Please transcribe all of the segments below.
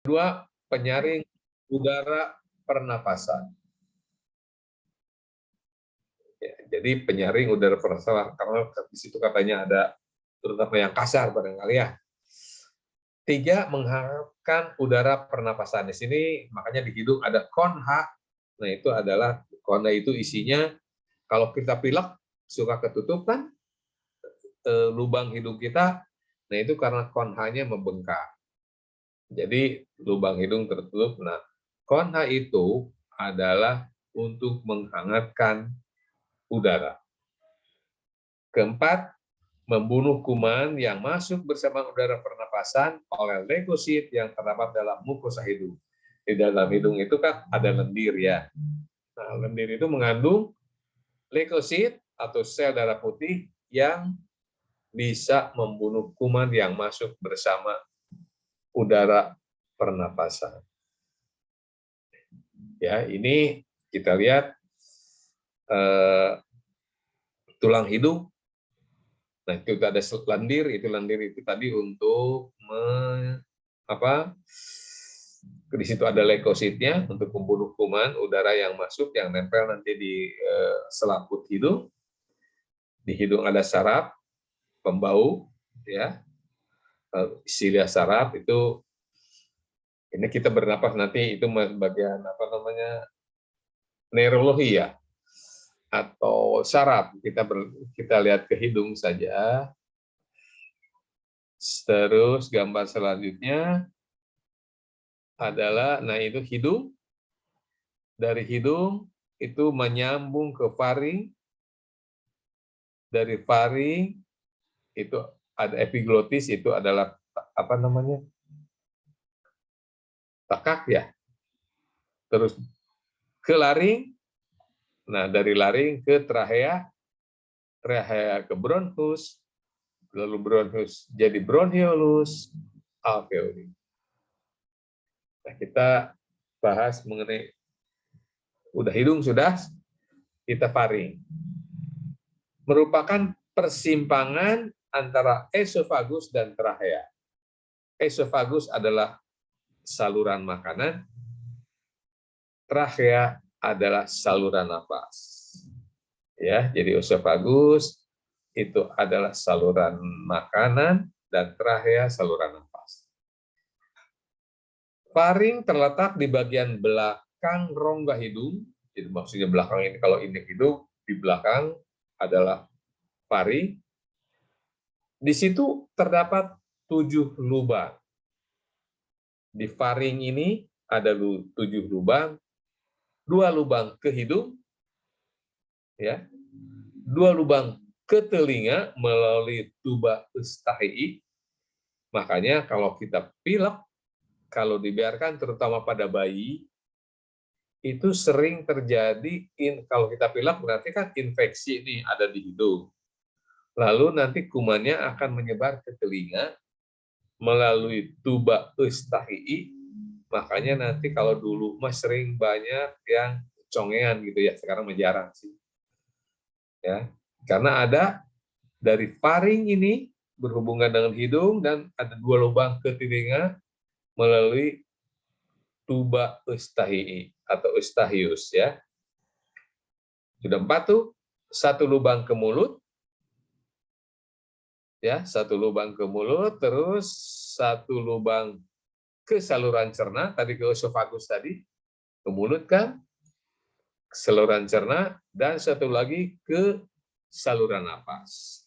Kedua, penyaring udara pernapasan. Ya, jadi penyaring udara pernapasan, karena di situ katanya ada terutama yang kasar barangkali ya. 3, menghangatkan udara pernapasan. Di sini makanya di hidung ada konha. Nah, itu adalah konha itu isinya kalau kita pilek suka ketutup kan lubang hidung kita. Nah, itu karena konhanya membengkak. Jadi lubang hidung tertutup. Nah, konha itu adalah untuk menghangatkan udara. Keempat, membunuh kuman yang masuk bersama udara pernapasan oleh leukosit yang terdapat dalam mukosa hidung. Di dalam hidung itu kan ada lendir ya. Nah, lendir itu mengandung leukosit atau sel darah putih yang bisa membunuh kuman yang masuk bersama udara pernapasan. Ya, ini kita lihat tulang hidung. Nah, itu ada lendir itu tadi untuk di situ ada leukositnya untuk membunuh kuman udara yang masuk yang nempel nanti di selaput hidung. Di hidung ada saraf pembau ya. Silia saraf itu ini kita bernapas nanti itu bagian neurologi ya atau saraf. Kita lihat ke hidung saja. Terus gambar selanjutnya adalah, nah itu hidung. Dari hidung itu menyambung ke faring. Dari faring itu ada epiglotis, itu adalah takak ya. Terus ke laring. Nah, dari laring ke trachea, trachea ke bronchus, lalu bronchus jadi bronchiolus, alveoli. Nah, kita bahas mengenai udah hidung sudah, kita faring. Merupakan persimpangan antara esofagus dan trachea. Esofagus adalah saluran makanan, trachea adalah saluran nafas. Ya, jadi esofagus itu adalah saluran makanan dan trachea saluran nafas. Faring terletak di bagian belakang rongga hidung. Jadi maksudnya belakang ini kalau ini hidung, di belakang adalah faring. Di situ terdapat 7 lubang. Di faring ini ada 7 lubang, 2 lubang ke hidung, ya, 2 lubang ke telinga melalui tuba eustachii. Makanya kalau kita pilek, kalau dibiarkan terutama pada bayi, itu sering terjadi, kalau kita pilek berarti kan infeksi ini ada di hidung. Lalu nanti kumannya akan menyebar ke telinga melalui tuba eustachii. Makanya nanti kalau dulu sering banyak yang congean gitu ya, sekarang jarang sih. Ya, karena ada dari faring ini berhubungan dengan hidung dan ada 2 lubang ke telinga melalui tuba eustachii atau eustachius ya. Sudah 4 tuh, 1 lubang ke mulut. Ya, 1 lubang ke mulut, terus 1 lubang ke saluran cerna, tadi ke esofagus tadi, ke mulut kan, saluran cerna, dan 1 lagi ke saluran napas,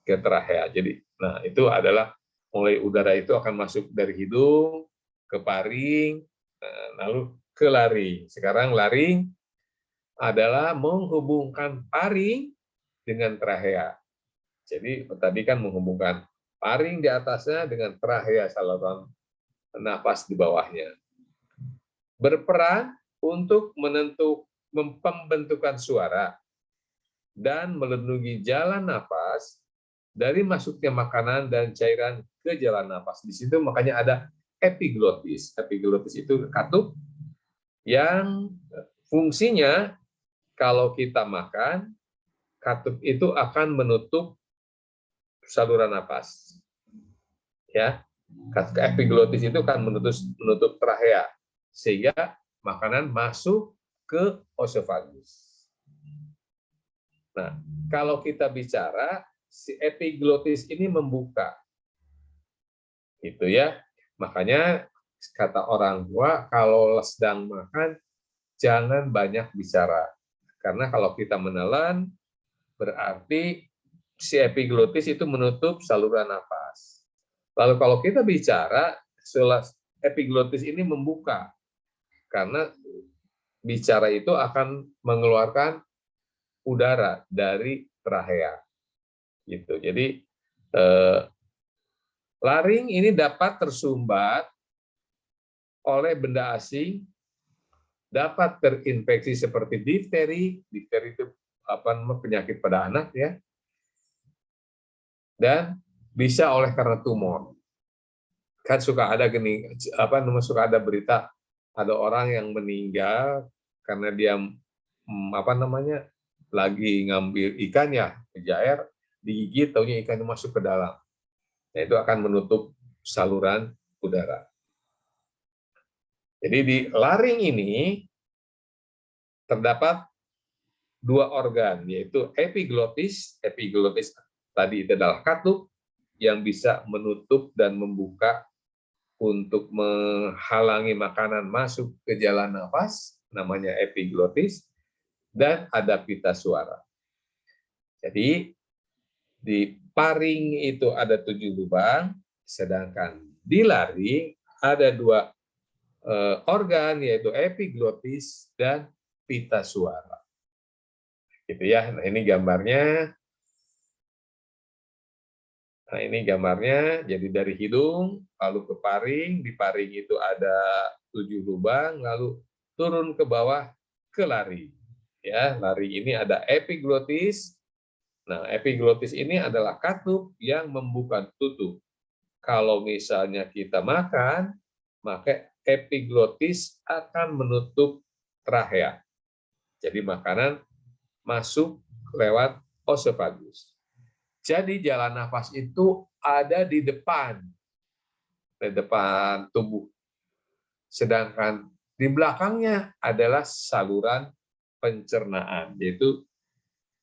ke trachea. Jadi, nah itu adalah mulai udara itu akan masuk dari hidung ke faring, lalu ke laring. Sekarang laring adalah menghubungkan faring dengan trachea. Jadi tadi kan menghubungkan faring di atasnya dengan trachea saluran napas di bawahnya. Berperan untuk pembentukan suara dan melindungi jalan napas dari masuknya makanan dan cairan ke jalan napas. Di situ makanya ada epiglotis. Epiglotis itu katup yang fungsinya kalau kita makan, katup itu akan menutup saluran napas. Ya. Epiglotis itu kan menutup trachea, sehingga makanan masuk ke oesophagus. Nah, kalau kita bicara si epiglotis ini membuka, gitu ya. Makanya kata orang tua kalau sedang makan jangan banyak bicara, karena kalau kita menelan berarti si epiglotis itu menutup saluran nafas. Lalu kalau kita bicara, epiglotis ini membuka, karena bicara itu akan mengeluarkan udara dari trachea. Gitu. Jadi laring ini dapat tersumbat oleh benda asing, dapat terinfeksi seperti difteri. Difteri itu penyakit pada anak ya. Dan bisa oleh karena tumor. Kan suka ada suka ada berita ada orang yang meninggal karena dia lagi ngambil ikan ya, kejair, digigit, taunya ikan masuk ke dalam. Nah, itu akan menutup saluran udara. Jadi di laring ini terdapat dua organ, yaitu epiglotis. Epiglotis tadi itu adalah katup yang bisa menutup dan membuka untuk menghalangi makanan masuk ke jalan nafas, namanya epiglotis, dan ada pita suara. Jadi di paring itu ada 7 lubang, sedangkan di laring ada 2 organ, yaitu epiglotis dan pita suara. Gitu ya. Nah, ini gambarnya. Nah, ini gambarnya. Jadi dari hidung lalu ke paring, di paring itu ada 7 lubang, lalu turun ke bawah ke laring. Ya, laring ini ada epiglotis. Nah, epiglotis ini adalah katup yang membuka tutup. Kalau misalnya kita makan, maka epiglotis akan menutup trachea. Jadi makanan masuk lewat oesophagus. Jadi jalan nafas itu ada di depan tubuh. Sedangkan di belakangnya adalah saluran pencernaan, yaitu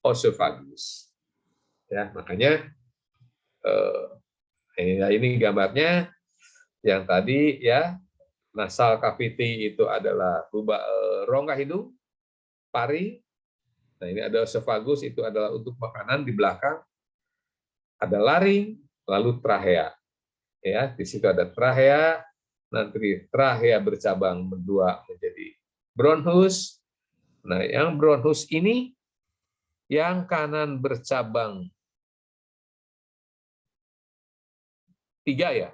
oesophagus. Ya, makanya ini gambarnya yang tadi ya, nasal cavity itu adalah rongga hidung, paring. Nah, ini ada oesophagus, itu adalah untuk makanan. Di belakang ada laring, lalu trachea. Ya, di situ ada trachea, nanti trachea bercabang berdua menjadi bronchus. Nah, yang bronchus ini yang kanan bercabang 3 ya.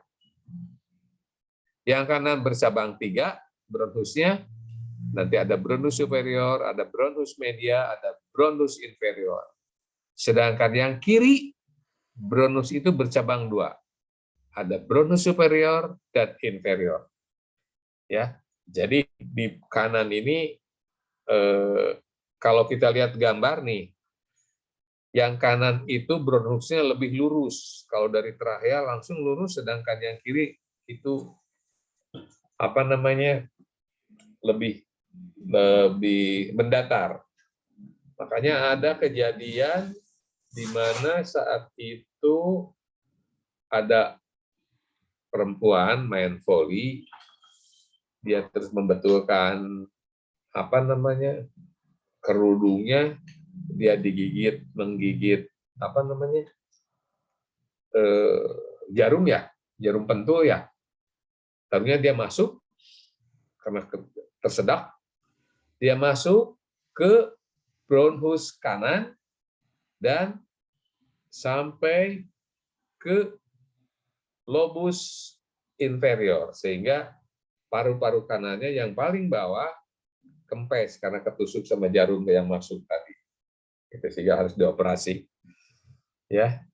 Yang kanan bercabang 3 bronchusnya, nanti ada bronchus superior, ada bronchus media, ada bronchus inferior. Sedangkan yang kiri bronchus itu bercabang 2. Ada bronchus superior dan inferior. Ya. Jadi di kanan ini kalau kita lihat gambar nih, yang kanan itu bronchusnya lebih lurus. Kalau dari trachea langsung lurus, sedangkan yang kiri itu lebih mendatar. Makanya ada kejadian di mana saat itu ada perempuan main voli, dia terus membetulkan kerudungnya, dia menggigit jarum ya, jarum pentul ya. Tahunya dia masuk karena tersedak, dia masuk ke bronchus kanan dan sampai ke lobus inferior, sehingga paru-paru kanannya yang paling bawah kempes karena ketusuk sama jarum yang masuk tadi. Itu sehingga harus dioperasi. Ya.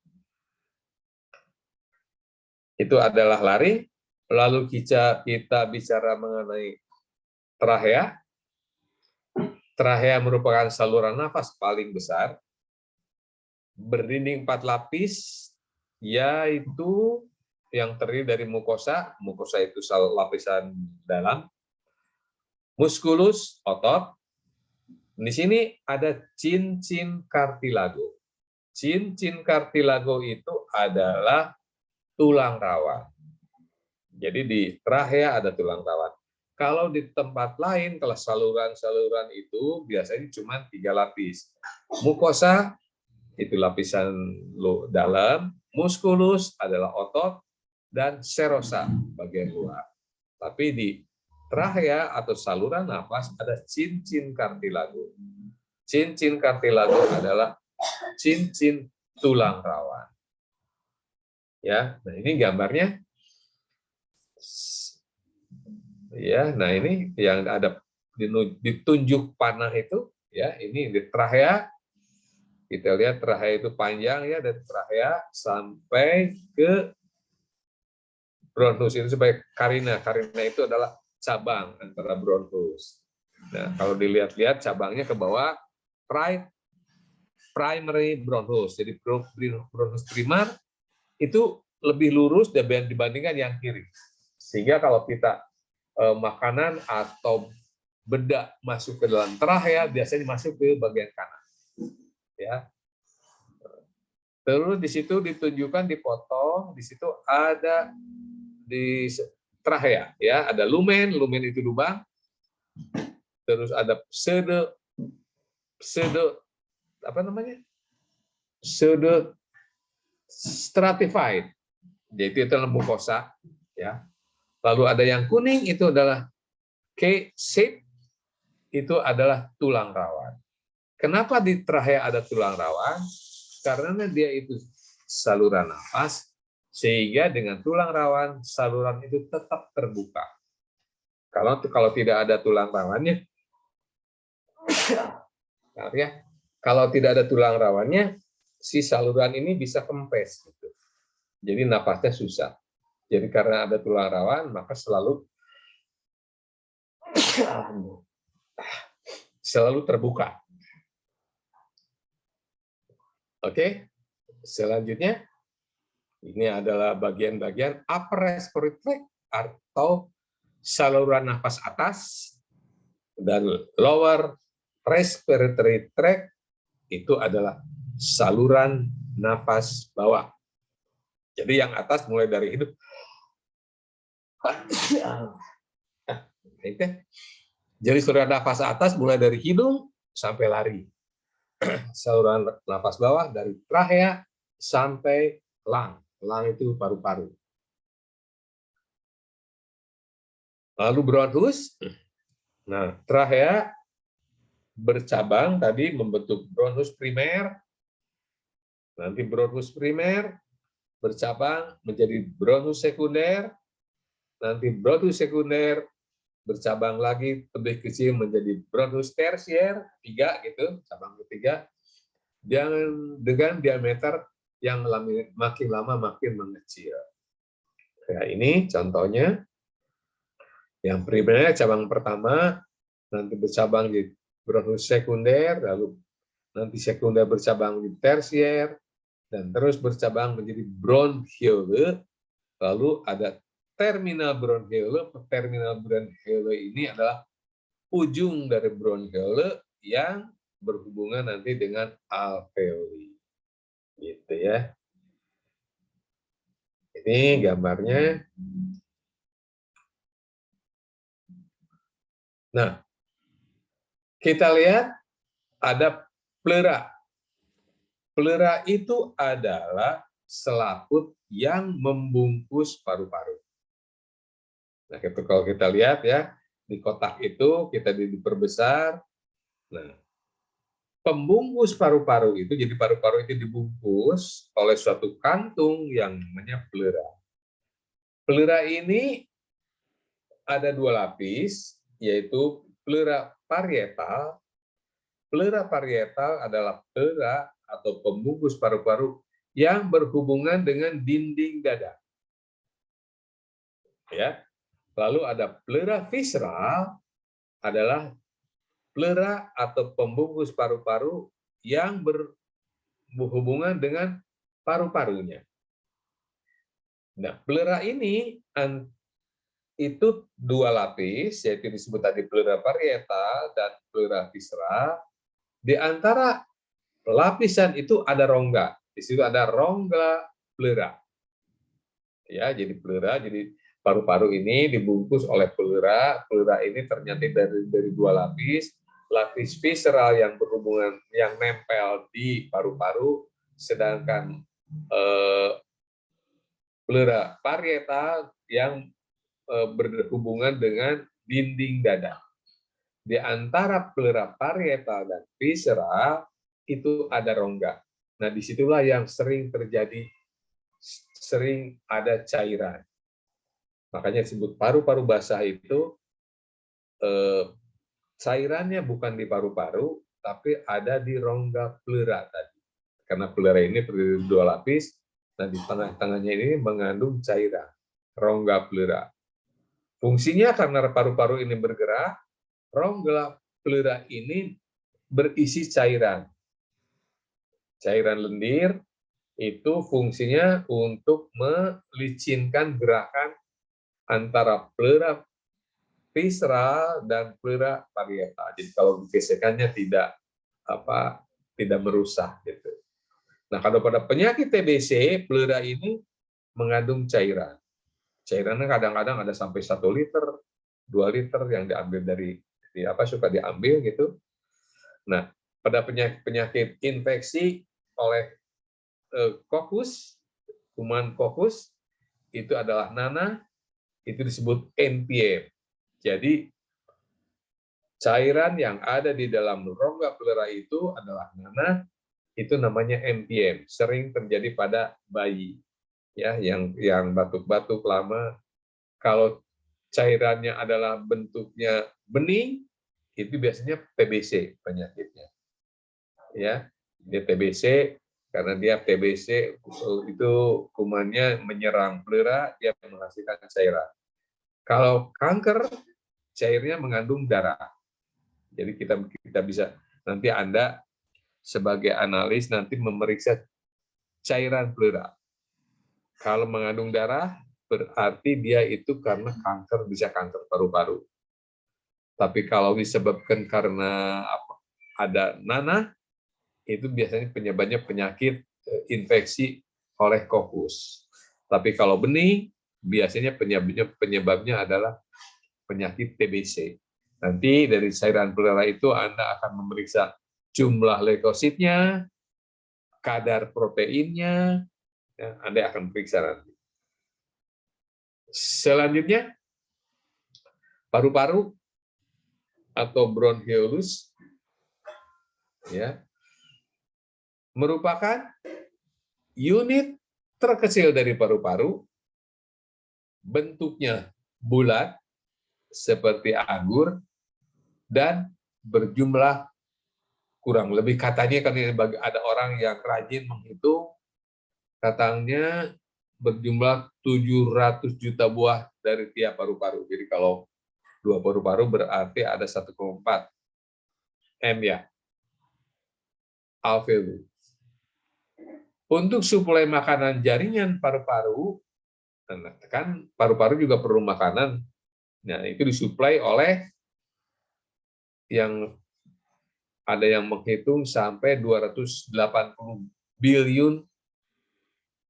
Itu adalah laring. Lalu kita bicara mengenai trachea. Trachea merupakan saluran nafas paling besar, berdinding 4 lapis, yaitu yang terdiri dari mukosa, mukosa itu lapisan dalam, muskulus, otot. Di sini ada cincin kartilago. Cincin kartilago itu adalah tulang rawan. Jadi di trachea ada tulang rawan. Kalau di tempat lain, kalau saluran-saluran itu biasanya cuma 3 lapis. Mukosa itu lapisan dalam, muskulus adalah otot, dan serosa bagian luar. Tapi di trachea atau saluran nafas ada cincin kartilago. Cincin kartilago adalah cincin tulang rawan. Ya, nah ini gambarnya. Ya, nah ini yang ada ditunjuk panah itu, ya, ini di trachea. Kita lihat trachea itu panjang ya, dari trachea sampai ke bronchus itu sebagai karina. Karina itu adalah cabang antara bronchus. Nah, kalau dilihat-lihat cabangnya ke bawah, primary bronchus. Jadi bronchus primer itu lebih lurus dibandingkan yang kiri. Sehingga kalau kita makanan atau bedak masuk ke dalam trachea biasanya masuk ke bagian kanan. Ya. Terus di situ ditunjukkan dipotong, di situ ada di trachea ya, ada lumen itu lubang. Terus ada pseudo apa namanya? Pseudo stratified. Yaitu itu adalah mukosa ya. Lalu ada yang kuning itu adalah K-shape, itu adalah tulang rawan. Kenapa di trachea ada tulang rawan? Karena dia itu saluran nafas, sehingga dengan tulang rawan saluran itu tetap terbuka. Kalau tidak ada tulang rawannya, ya, kalau tidak ada tulang rawannya, si saluran ini bisa kempes. Gitu. Jadi nafasnya susah. Jadi karena ada tulang rawan, maka selalu terbuka. Oke, selanjutnya ini adalah bagian-bagian upper respiratory tract atau saluran nafas atas dan lower respiratory tract itu adalah saluran nafas bawah. Jadi yang atas mulai dari hidung. Jadi saluran nafas atas mulai dari hidung sampai lari. Saluran nafas bawah dari trachea sampai lung. Lung itu paru-paru. Lalu bronchus. Nah, trachea bercabang tadi membentuk bronchus primer. Nanti bronchus primer bercabang menjadi bronchus sekunder. Nanti bronchus sekunder bercabang lagi lebih kecil menjadi bronchus tersier, 3 gitu, cabang ketiga, dengan diameter yang makin lama makin mengecil. Kayak ini contohnya, yang primer cabang pertama, nanti bercabang di bronchus sekunder, lalu nanti sekunder bercabang di tersier, dan terus bercabang menjadi bronchiole, lalu ada terminal bronchiole. Terminal bronchiole ini adalah ujung dari bronchiole yang berhubungan nanti dengan alveoli. Gitu ya. Ini gambarnya. Nah, kita lihat ada pleura. Pleura itu adalah selaput yang membungkus paru-paru. Nah, kalau kita lihat ya, di kotak itu kita diperbesar. Nah, pembungkus paru-paru itu, jadi paru-paru itu dibungkus oleh suatu kantung yang namanya pleura. Pleura ini ada 2 lapis, yaitu pleura parietal. Pleura parietal adalah pleura atau pembungkus paru-paru yang berhubungan dengan dinding dada. Ya. Lalu ada pleura visceral, adalah pleura atau pembungkus paru-paru yang berhubungan dengan paru-parunya. Nah, pleura ini itu dua lapis, yaitu disebut tadi pleura parietal dan pleura visceral. Di antara lapisan itu ada rongga. Di situ ada rongga pleura. Ya, jadi pleura, jadi paru-paru ini dibungkus oleh pleura. Pleura ini terdiri dari dua lapis. Lapis visceral yang berhubungan, yang nempel di paru-paru, sedangkan pleura parietal yang berhubungan dengan dinding dada. Di antara pleura parietal dan visceral itu ada rongga. Nah, disitulah yang sering terjadi, sering ada cairan. Makanya disebut paru-paru basah itu cairannya bukan di paru-paru, tapi ada di rongga pleura tadi. Karena pleura ini terdiri dari dua lapis, dan di tengah-tengahnya ini mengandung cairan, rongga pleura. Fungsinya karena paru-paru ini bergerak, rongga pleura ini berisi cairan. Cairan lendir itu fungsinya untuk melicinkan gerakan antara pleura visceral dan pleura parietal. Jadi kalau gesekannya tidak merusak gitu. Nah, kalau pada penyakit TBC, pleura ini mengandung cairan. Cairannya kadang-kadang ada sampai 1 liter, 2 liter yang diambil suka diambil gitu. Nah, pada penyakit infeksi oleh kokus, kuman kokus, itu adalah nanah, itu disebut NPM. Jadi, cairan yang ada di dalam rongga pleura itu adalah nanah, itu namanya NPM. Sering terjadi pada bayi, ya, yang batuk-batuk lama. Kalau cairannya adalah bentuknya bening, itu biasanya TBC penyakitnya. Ya, dia TBC karena dia TBC itu kumannya menyerang pleura, dia menghasilkan cairan. Kalau kanker, cairnya mengandung darah. Jadi kita bisa, nanti Anda sebagai analis nanti memeriksa cairan pleura. Kalau mengandung darah, berarti dia itu karena kanker, bisa kanker paru-paru. Tapi kalau disebabkan karena ada nanah, itu biasanya penyebabnya penyakit infeksi oleh kokus. Tapi kalau bening, biasanya penyebabnya adalah penyakit TBC. Nanti dari cairan pleura itu Anda akan memeriksa jumlah leukositnya, kadar proteinnya, ya, Anda akan periksa nanti. Selanjutnya, paru-paru atau bronchiolus, ya, merupakan unit terkecil dari paru-paru, bentuknya bulat seperti anggur, dan berjumlah kurang lebih, katanya kan ada orang yang rajin menghitung, katanya berjumlah 700 juta buah dari tiap paru-paru. Jadi kalau 2 paru-paru berarti ada 1,4 M ya, alveolus. Untuk suplai makanan jaringan paru-paru, kan paru-paru juga perlu makanan, nah itu disuplai oleh yang ada yang menghitung sampai 280 biliun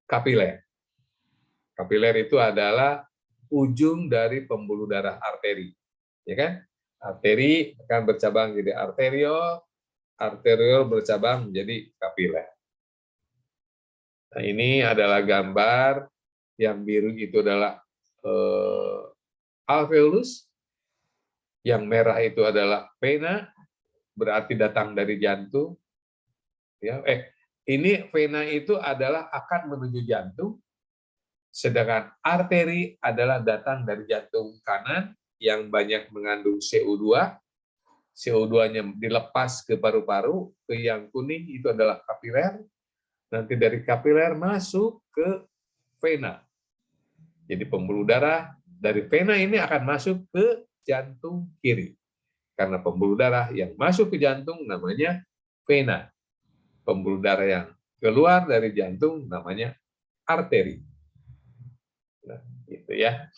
kapiler. Kapiler itu adalah ujung dari pembuluh darah arteri, ya kan? Arteri akan bercabang jadi arteriol, arteriol bercabang menjadi kapiler. Nah, ini adalah gambar, yang biru itu adalah alveolus, yang merah itu adalah vena, berarti datang dari jantung. Ya, ini vena itu adalah akan menuju jantung, sedangkan arteri adalah datang dari jantung kanan yang banyak mengandung CO2. CO2-nya dilepas ke paru-paru, ke yang kuning itu adalah kapiler. Nanti dari kapiler masuk ke vena. Jadi pembuluh darah dari vena ini akan masuk ke jantung kiri. Karena pembuluh darah yang masuk ke jantung namanya vena. Pembuluh darah yang keluar dari jantung namanya arteri. Nah, gitu ya.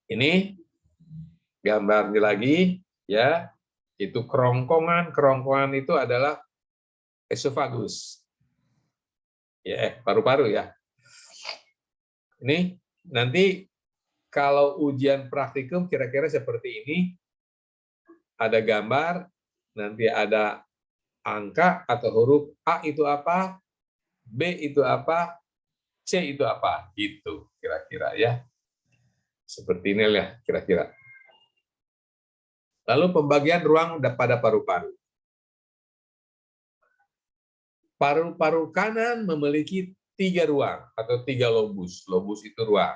Ini gambarnya lagi ya. Itu kerongkongan. Kerongkongan itu adalah esofagus. Ya, paru-paru ya. Ini nanti kalau ujian praktikum kira-kira seperti ini, ada gambar, nanti ada angka atau huruf A itu apa, B itu apa, C itu apa, gitu kira-kira ya. Seperti ini ya kira-kira. Lalu pembagian ruang pada paru-paru. Paru-paru kanan memiliki 3 ruang atau 3 lobus. Lobus itu ruang.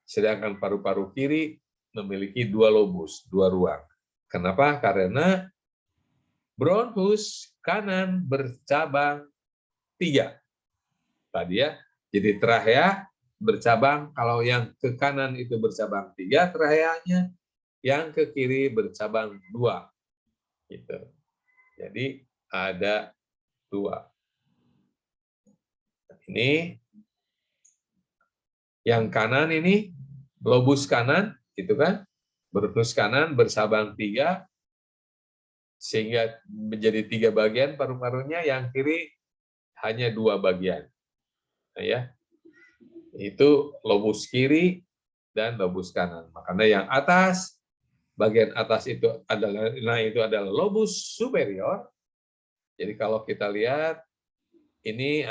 Sedangkan paru-paru kiri memiliki 2 lobus, 2 ruang. Kenapa? Karena bronkus kanan bercabang 3. Tadi ya. Jadi trachea bercabang, kalau yang ke kanan itu bercabang 3 tracheanya, yang ke kiri bercabang 2. Gitu. Jadi ada 2. Ini yang kanan ini lobus kanan, gitu kan? Bronkus kanan bercabang 3 sehingga menjadi 3 bagian paru-parunya, yang kiri hanya 2 bagian. Nah, ya. Itu lobus kiri dan lobus kanan. Makanya yang atas, bagian atas itu adalah lobus superior. Jadi kalau kita lihat ini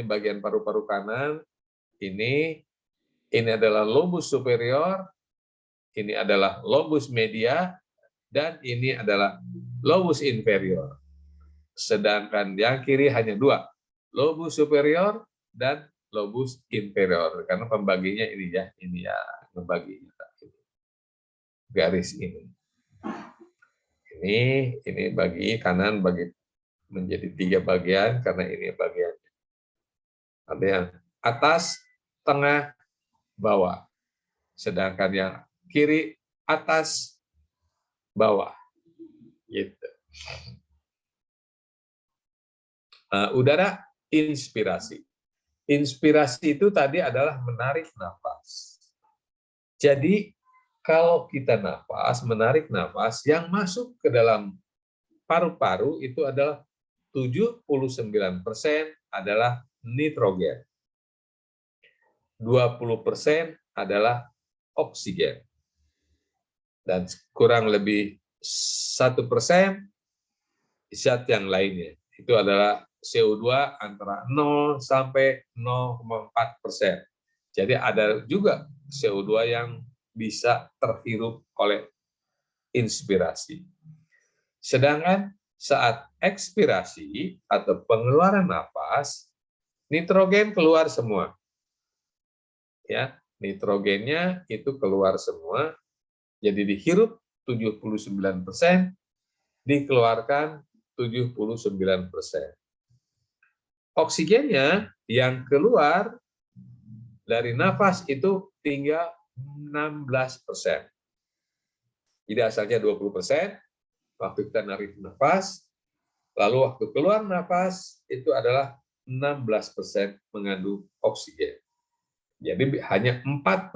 bagian paru-paru kanan, ini adalah lobus superior, ini adalah lobus media, dan ini adalah lobus inferior. Sedangkan yang kiri hanya 2, lobus superior dan lobus inferior. Karena pembaginya ini ya membaginya garis ini. Ini bagi kanan menjadi 3 bagian karena ini bagian. Ada yang atas, tengah, bawah. Sedangkan yang kiri, atas, bawah. Gitu. Udara inspirasi. Inspirasi itu tadi adalah menarik nafas. Jadi kalau kita menarik nafas, yang masuk ke dalam paru-paru itu adalah 79% adalah nitrogen. 20% adalah oksigen. Dan kurang lebih 1% zat yang lainnya. Itu adalah CO2 antara 0 sampai 0,4%. Jadi ada juga CO2 yang bisa terhirup oleh inspirasi. Sedangkan saat ekspirasi atau pengeluaran napas, nitrogen keluar semua. Ya, nitrogennya itu keluar semua. Jadi dihirup 79%, dikeluarkan 79%. Oksigennya yang keluar dari nafas itu tinggal 16%. Jadi asalnya 20%, waktu kita narik nafas, lalu waktu keluar nafas itu adalah 16% mengandung oksigen. Jadi hanya 4%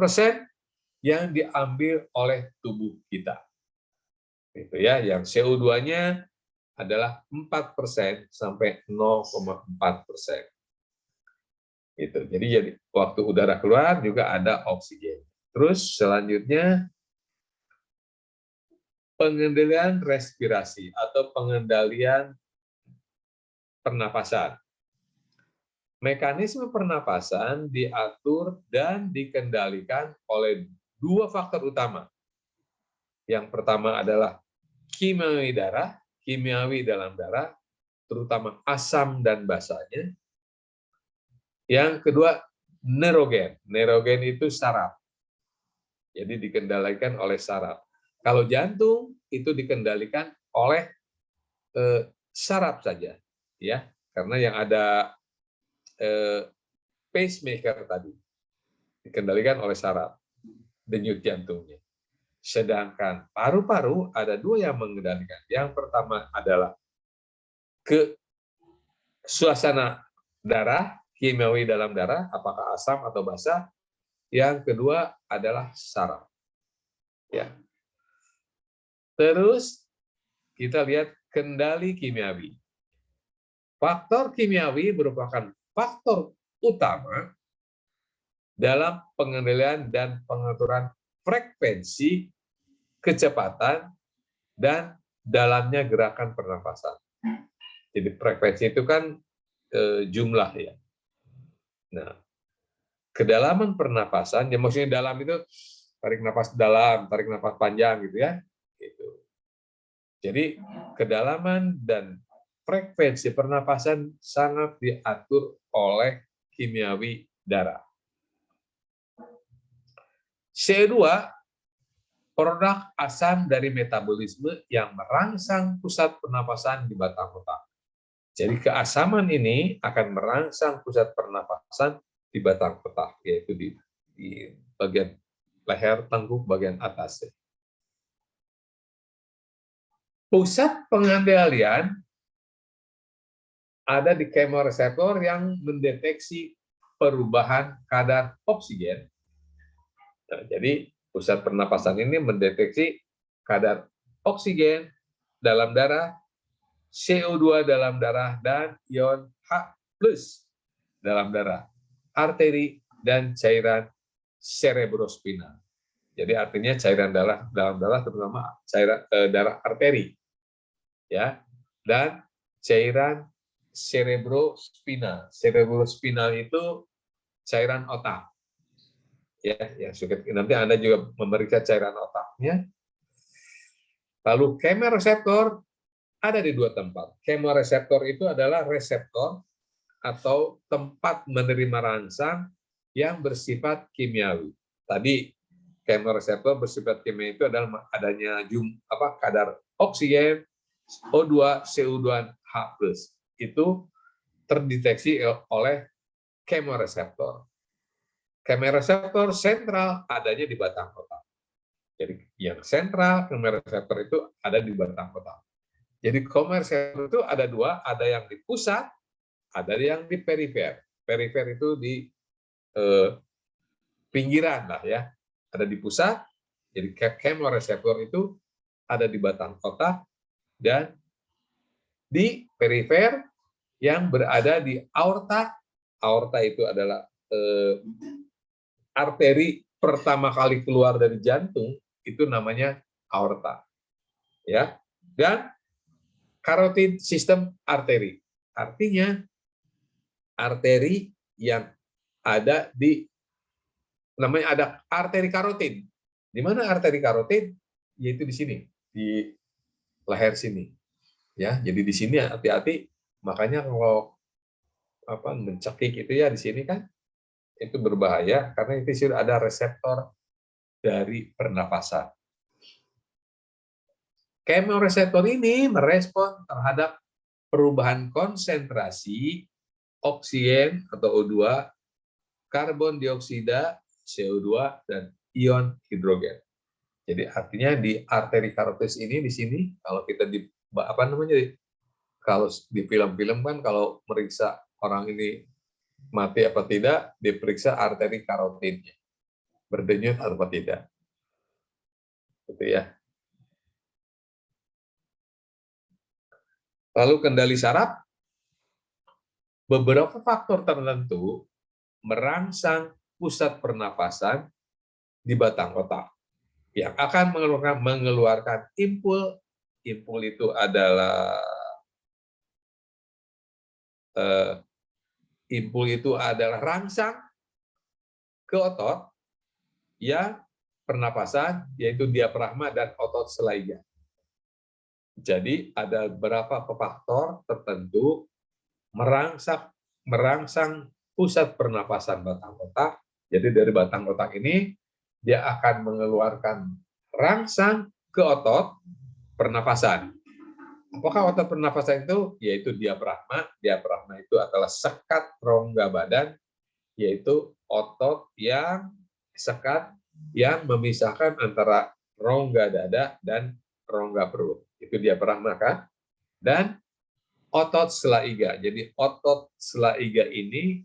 yang diambil oleh tubuh kita. Itu ya, yang CO2-nya adalah 4% sampai 0,4%. Gitu. Jadi waktu udara keluar juga ada oksigen. Terus selanjutnya pengendalian respirasi atau pengendalian pernapasan. Mekanisme pernapasan diatur dan dikendalikan oleh 2 faktor utama. Yang pertama adalah kimiawi dalam darah, terutama asam dan basanya. Yang kedua, neurogen. Neurogen itu saraf. Jadi dikendalikan oleh saraf. Kalau jantung itu dikendalikan oleh saraf saja, ya, karena yang ada pacemaker tadi dikendalikan oleh saraf, denyut jantungnya. Sedangkan paru-paru ada 2 yang mengendalikan. Yang pertama adalah ke suasana darah, kimiawi dalam darah, apakah asam atau basa. Yang kedua adalah saraf. Ya. Terus kita lihat kendali kimiawi. Faktor kimiawi merupakan faktor utama dalam pengendalian dan pengaturan frekuensi, kecepatan, dan dalamnya gerakan pernapasan. Jadi frekuensi itu kan jumlah ya. Nah, kedalaman pernapasan, ya maksudnya dalam itu tarik nafas dalam, tarik nafas panjang gitu ya. Gitu. Jadi kedalaman dan frekuensi pernapasan sangat diatur oleh kimiawi darah. CO2 produk asam dari metabolisme yang merangsang pusat pernapasan di batang otak. Jadi keasaman ini akan merangsang pusat pernapasan di batang otak, yaitu di bagian leher, tengkuk, bagian atas. Pusat pengendalian ada di kemoreseptor yang mendeteksi perubahan kadar oksigen. Nah, jadi pusat pernapasan ini mendeteksi kadar oksigen dalam darah, CO2 dalam darah, dan ion H+ dalam darah, arteri, dan cairan cerebrospinal. Jadi artinya cairan darah dalam darah, terutama cairan darah arteri, ya, dan cairan cerebrospinal. Cerebrospinal itu cairan otak. Ya, yang suka nanti Anda juga memeriksa cairan otaknya. Lalu kemoreseptor ada di dua tempat. Kemoreseptor itu adalah reseptor atau tempat menerima rangsang yang bersifat kimiawi. Tadi kemoreseptor bersifat kimiawi itu adalah adanya kadar oksigen, O2, CO2, H+. Itu terdeteksi oleh kemoreseptor. Kemoreseptor sentral adanya di batang otak. Jadi yang sentral kemoreseptor itu ada di batang otak. Jadi kemoreseptor itu ada dua, ada yang di pusat, ada yang di perifer. Perifer itu di pinggiran lah ya. Ada di pusat, jadi kemoreseptor itu ada di batang otak, dan di perifer yang berada di aorta. Aorta itu adalah arteri pertama kali keluar dari jantung, itu namanya aorta. Ya. Dan carotid sistem arteri. Artinya arteri yang ada di namanya ada arteri karotid. Di mana arteri karotid? Yaitu di sini, di leher sini. Ya, jadi di sini hati-hati. Makanya kalau mencekik itu ya di sini kan itu berbahaya karena itu sudah ada reseptor dari pernapasan. Kemoreseptor ini merespon terhadap perubahan konsentrasi oksigen atau O2, karbon dioksida, CO2, dan ion hidrogen. Jadi artinya di arteri karotis ini di sini kalau kita kalau di film-film kan kalau meriksa orang ini mati apa tidak, diperiksa arteri karotidnya, berdenyut atau tidak. Gitu ya. Lalu kendali saraf, beberapa faktor tertentu merangsang pusat pernapasan di batang otak yang akan mengeluarkan impul. Impul itu adalah rangsang ke otot yang pernapasan, yaitu diafragma dan otot selaiga. Jadi ada beberapa faktor tertentu merangsang pusat pernapasan batang otak. Jadi dari batang otak ini dia akan mengeluarkan rangsang ke otot pernapasan. Apakah otot pernapasan itu? Yaitu diafragma. Diafragma itu adalah sekat rongga badan, yaitu otot yang sekat yang memisahkan antara rongga dada dan rongga perut. Itu diafragma kan? Dan otot selaiga. Jadi otot selaiga ini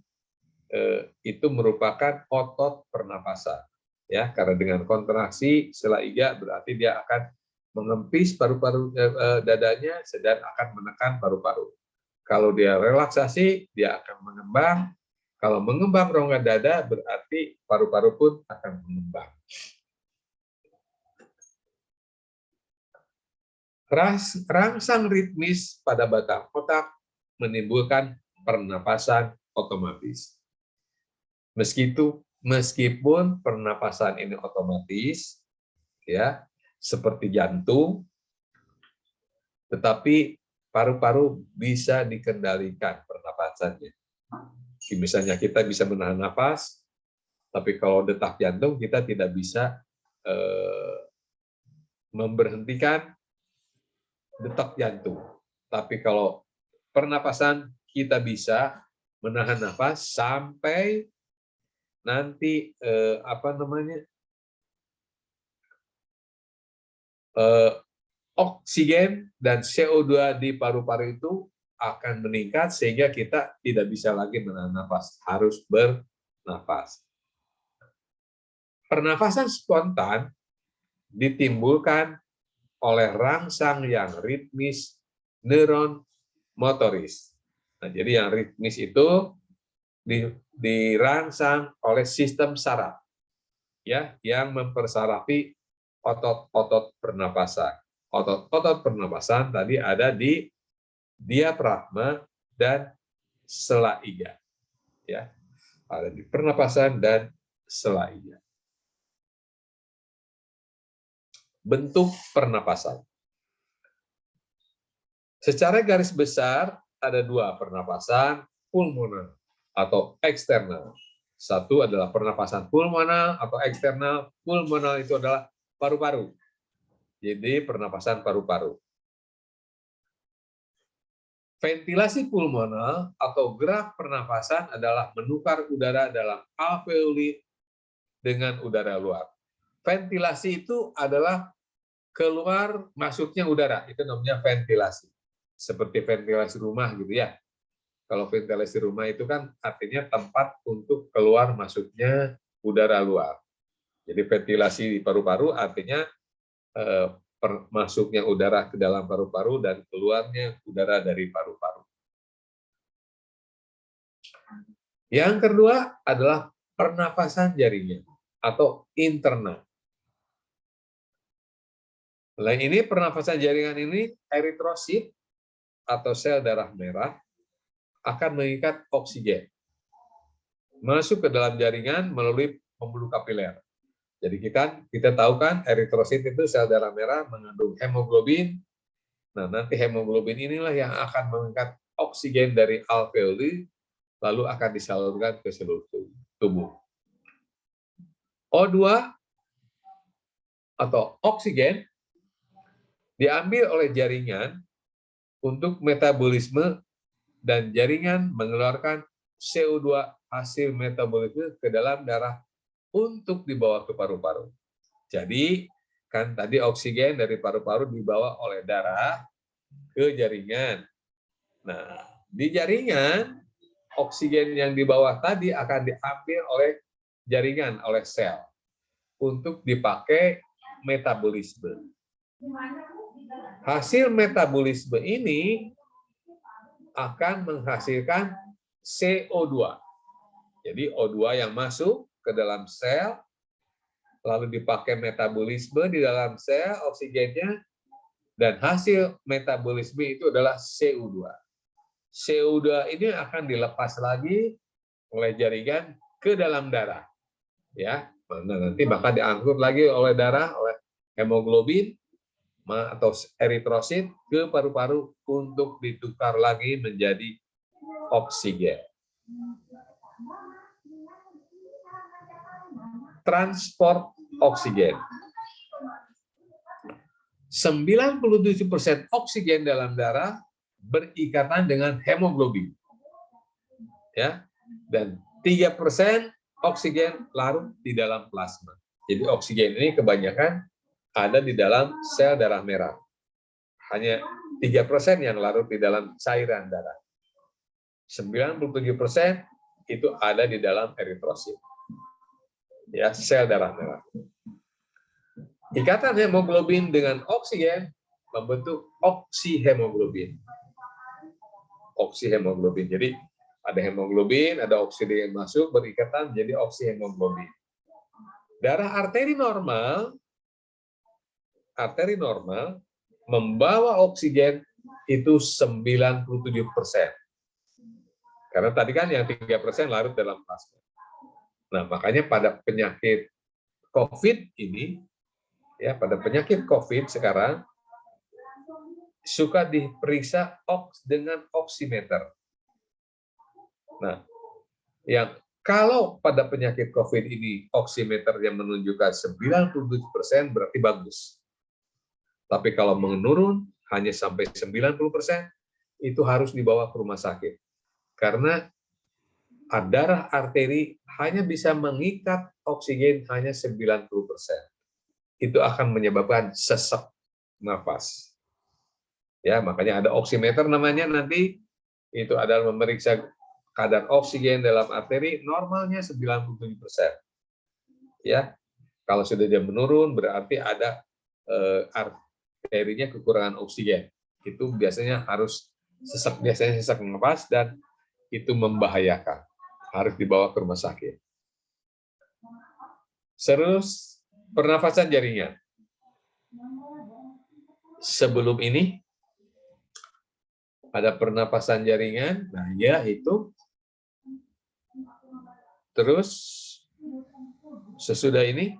itu merupakan otot pernapasan. Ya, karena dengan kontraksi sela iga berarti dia akan mengempis paru-paru dadanya dan akan menekan paru-paru. Kalau dia relaksasi, dia akan mengembang. Kalau mengembang rongga dada berarti paru-paru pun akan mengembang. Rangsang ritmis pada batang otak menimbulkan pernapasan otomatis. Meskipun pernapasan ini otomatis, ya, seperti jantung, tetapi paru-paru bisa dikendalikan pernapasannya. Misalnya kita bisa menahan napas, tapi kalau detak jantung kita tidak bisa memberhentikan detak jantung. Tapi kalau pernapasan kita bisa menahan nafas sampai nanti oksigen dan CO2 di paru-paru itu akan meningkat sehingga kita tidak bisa lagi menahan nafas, harus bernafas. Pernafasan spontan ditimbulkan oleh rangsang yang ritmis neuron motoris. Nah, jadi yang ritmis itu dirangsang oleh sistem saraf, ya, yang mempersarafi otot-otot pernapasan. Otot-otot pernapasan tadi ada di diafragma dan sela iga, ya, ada di pernapasan dan sela iga. Bentuk pernapasan. Secara garis besar ada dua pernapasan pulmoner atau eksternal. Satu adalah pernapasan pulmonal atau eksternal. Pulmonal itu adalah paru-paru. Jadi pernapasan paru-paru. Ventilasi pulmonal atau gerak pernapasan adalah menukar udara dalam alveoli dengan udara luar. Ventilasi itu adalah keluar masuknya udara, itu namanya ventilasi. Seperti ventilasi rumah gitu ya. Kalau ventilasi rumah itu kan artinya tempat untuk keluar masuknya udara luar. Jadi ventilasi di paru-paru artinya masuknya udara ke dalam paru-paru dan keluarnya udara dari paru-paru. Yang kedua adalah pernapasan jaringan atau internal. Selain ini, pernapasan jaringan ini, eritrosit atau sel darah merah akan mengikat oksigen masuk ke dalam jaringan melalui pembuluh kapiler. Jadi kita tahu kan eritrosit itu sel darah merah mengandung hemoglobin. Nah, nanti hemoglobin inilah yang akan mengikat oksigen dari alveoli lalu akan disalurkan ke seluruh tubuh. O2 atau oksigen diambil oleh jaringan untuk metabolisme dan jaringan mengeluarkan CO2 hasil metabolisme ke dalam darah untuk dibawa ke paru-paru. Jadi kan tadi oksigen dari paru-paru dibawa oleh darah ke jaringan. Nah, di jaringan oksigen yang di bawah tadi akan diambil oleh jaringan, oleh sel untuk dipakai metabolisme. Hasil metabolisme ini akan menghasilkan CO2. Jadi O2 yang masuk ke dalam sel, lalu dipakai metabolisme di dalam sel, oksigennya, dan hasil metabolisme itu adalah CO2. CO2 ini akan dilepas lagi oleh jaringan ke dalam darah. Ya, nanti bakal diangkut lagi oleh darah, oleh hemoglobin, atau eritrosit ke paru-paru untuk ditukar lagi menjadi oksigen. Transport oksigen. 97% oksigen dalam darah berikatan dengan hemoglobin. Ya, dan 3% oksigen larut di dalam plasma. Jadi oksigen ini kebanyakan ada di dalam sel darah merah. Hanya 3% yang larut di dalam cairan darah. 97% itu ada di dalam eritrosit. Ya, sel darah merah. Ikatan hemoglobin dengan oksigen membentuk oksihemoglobin. Oksihemoglobin. Jadi ada hemoglobin, ada oksigen yang masuk berikatan menjadi oksihemoglobin. Darah arteri normal membawa oksigen itu 97%. Karena tadi kan yang 3% larut dalam plasma. Nah, makanya pada penyakit COVID ini, ya pada penyakit COVID sekarang, suka diperiksa dengan oximeter. Nah, yang kalau pada penyakit COVID ini oximeter yang menunjukkan 97% berarti bagus. Tapi kalau menurun hanya sampai 90%, itu harus dibawa ke rumah sakit. Karena darah arteri hanya bisa mengikat oksigen hanya 90%. Itu akan menyebabkan sesak nafas. Ya, makanya ada oximeter namanya nanti, itu adalah memeriksa kadar oksigen dalam arteri, normalnya 97%. Ya, kalau sudah dia menurun berarti ada arterinya kekurangan oksigen. Itu biasanya harus sesak nafas dan itu membahayakan. Harus dibawa ke rumah sakit. Terus pernafasan jaringan. Sebelum ini ada pernapasan jaringan, nah ya itu. Terus sesudah ini,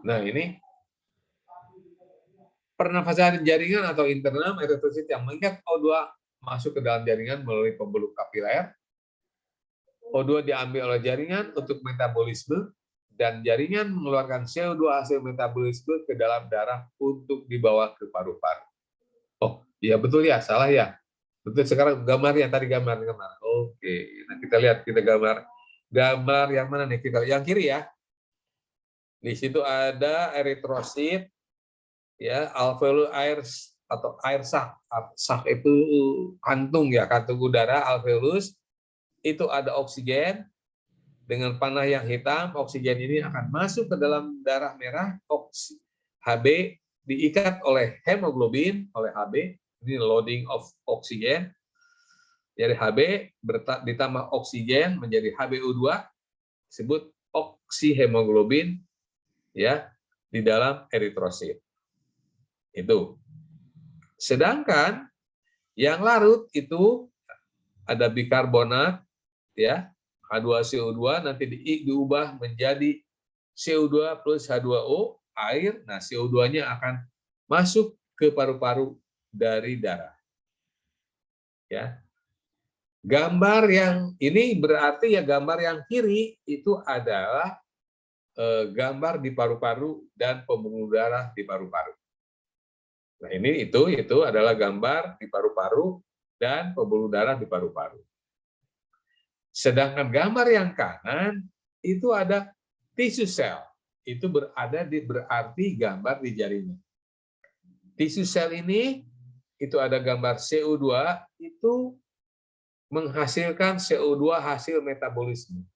nah ini pernafasan jaringan atau internal eritrosit yang mengikat O2 masuk ke dalam jaringan melalui pembuluh kapiler. O2 diambil oleh jaringan untuk metabolisme, dan jaringan mengeluarkan CO2 hasil metabolisme ke dalam darah untuk dibawa ke paru-paru. Oh, iya betul ya, salah ya. Betul, sekarang gambar yang tadi gambar. Oke, nah kita lihat, kita gambar yang mana nih kita? Yang kiri ya. Di situ ada eritrosit, ya, alveolus air atau air sak. Sak itu kantung ya, kantung udara, alveolus. Itu ada oksigen dengan panah yang hitam. Oksigen ini akan masuk ke dalam darah merah. Hb diikat oleh hemoglobin, oleh Hb. Ini loading of oksigen. Jadi Hb ditambah oksigen menjadi HbO2, disebut oksihemoglobin, ya, di dalam eritrosit. Itu. Sedangkan yang larut itu ada bikarbonat, ya, H2CO2 nanti diubah menjadi CO2 plus H2O, air. Nah, CO2-nya akan masuk ke paru-paru dari darah. Ya. Gambar yang ini berarti ya, gambar yang kiri itu adalah gambar di paru-paru dan pembuluh darah di paru-paru. Nah, ini itu adalah gambar di paru-paru dan pembuluh darah di paru-paru. Sedangkan gambar yang kanan itu ada tisu sel. Itu berarti gambar di jaringan. Tisu sel ini itu ada gambar CO2, itu menghasilkan CO2 hasil metabolisme.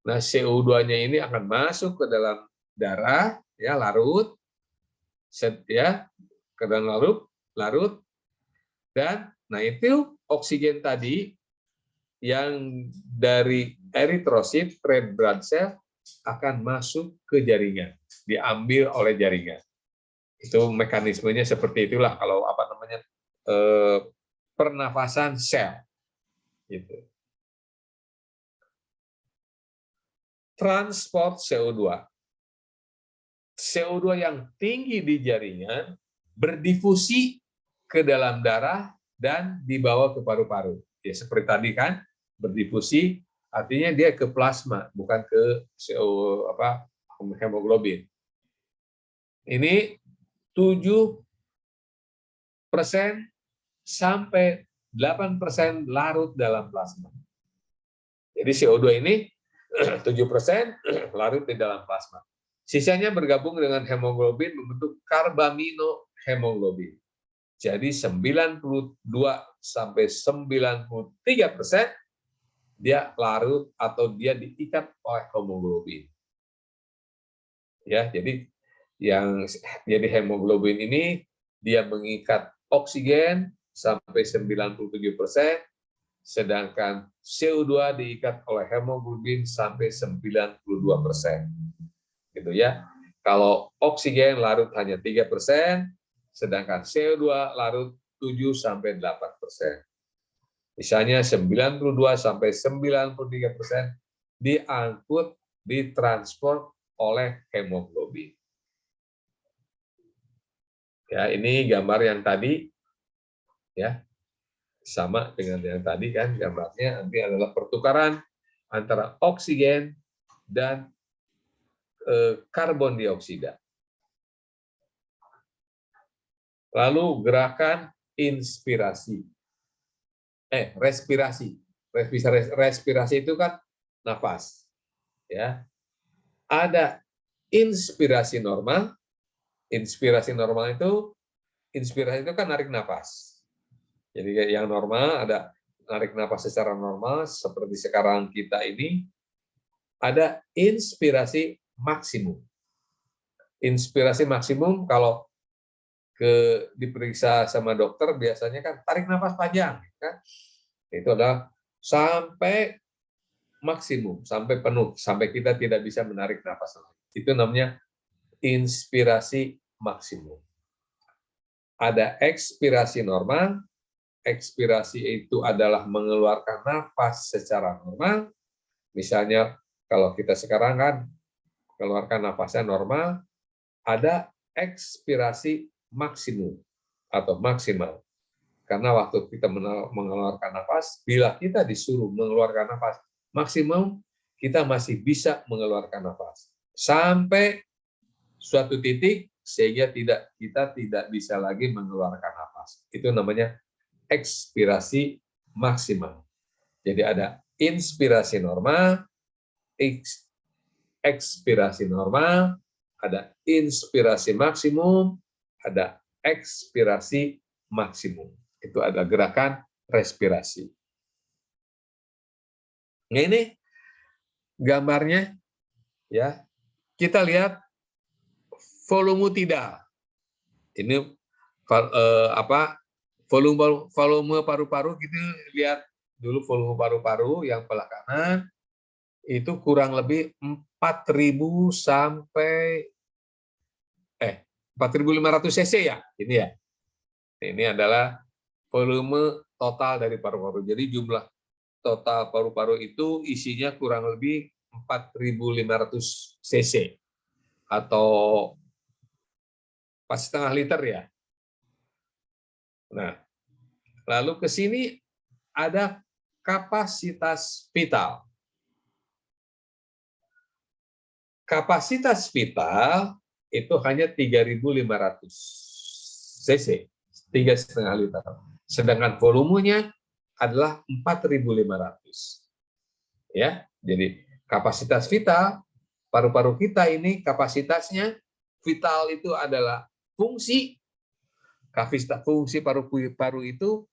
Nah, CO2-nya ini akan masuk ke dalam darah, ya, larut, ya, ke dalam larut, dan nah itu oksigen tadi yang dari eritrosit, red blood cell, akan masuk ke jaringan, diambil oleh jaringan. Itu mekanismenya seperti itulah kalau pernafasan sel. Gitu. Transport CO2. CO2 yang tinggi di jaringan berdifusi ke dalam darah dan dibawa ke paru-paru. Ya, seperti tadi kan, berdifusi artinya dia ke plasma, bukan ke hemoglobin. Ini 7% sampai 8% larut dalam plasma. Jadi CO2 ini 7% larut di dalam plasma. Sisanya bergabung dengan hemoglobin membentuk karbaminohemoglobin. Jadi 92 sampai 93% dia larut atau dia diikat oleh hemoglobin. Ya, jadi hemoglobin ini dia mengikat oksigen sampai 97%, sedangkan CO2 diikat oleh hemoglobin sampai 92%. Gitu ya. Kalau oksigen larut hanya 3%, sedangkan CO2 larut 7 sampai 8%. Misalnya 92 sampai 93% diangkut, ditransport oleh hemoglobin. Ya, ini gambar yang tadi ya. Sama dengan yang tadi kan, gambarnya nanti adalah pertukaran antara oksigen dan karbon dioksida. Lalu gerakan inspirasi. Respirasi. Respirasi itu kan nafas. Ya. Ada inspirasi normal. Inspirasi normal itu kan narik nafas. Jadi yang normal ada narik nafas secara normal seperti sekarang kita ini. Ada inspirasi maksimum. Inspirasi maksimum kalau diperiksa sama dokter biasanya kan tarik nafas panjang, kan? Itu adalah sampai maksimum, sampai penuh, sampai kita tidak bisa menarik nafas lagi. Itu namanya inspirasi maksimum. Ada ekspirasi normal. Ekspirasi itu adalah mengeluarkan nafas secara normal. Misalnya kalau kita sekarang kan keluarkan nafasnya normal, ada ekspirasi maksimum atau maksimal. Karena waktu kita mengeluarkan nafas, bila kita disuruh mengeluarkan nafas maksimum, kita masih bisa mengeluarkan nafas sampai suatu titik sehingga kita tidak bisa lagi mengeluarkan nafas. Itu namanya ekspirasi maksimal. Jadi ada inspirasi normal, ekspirasi normal, ada inspirasi maksimum, ada ekspirasi maksimum. Itu ada gerakan respirasi. Nah, ini gambarnya ya. Kita lihat volume tidal. Ini volume paru-paru. Kita lihat dulu volume paru-paru yang belah kanan itu kurang lebih 4.000 sampai 4.500 cc ya. Ini ya. Ini adalah volume total dari paru-paru. Jadi jumlah total paru-paru itu isinya kurang lebih 4.500 cc atau 4,5 liter ya. Nah, lalu ke sini ada kapasitas vital. Kapasitas vital itu hanya 3.500 cc, 3,5 liter. Sedangkan volumenya adalah 4.500. Ya, jadi kapasitas vital paru-paru kita ini kapasitasnya vital itu adalah fungsi paru-paru itu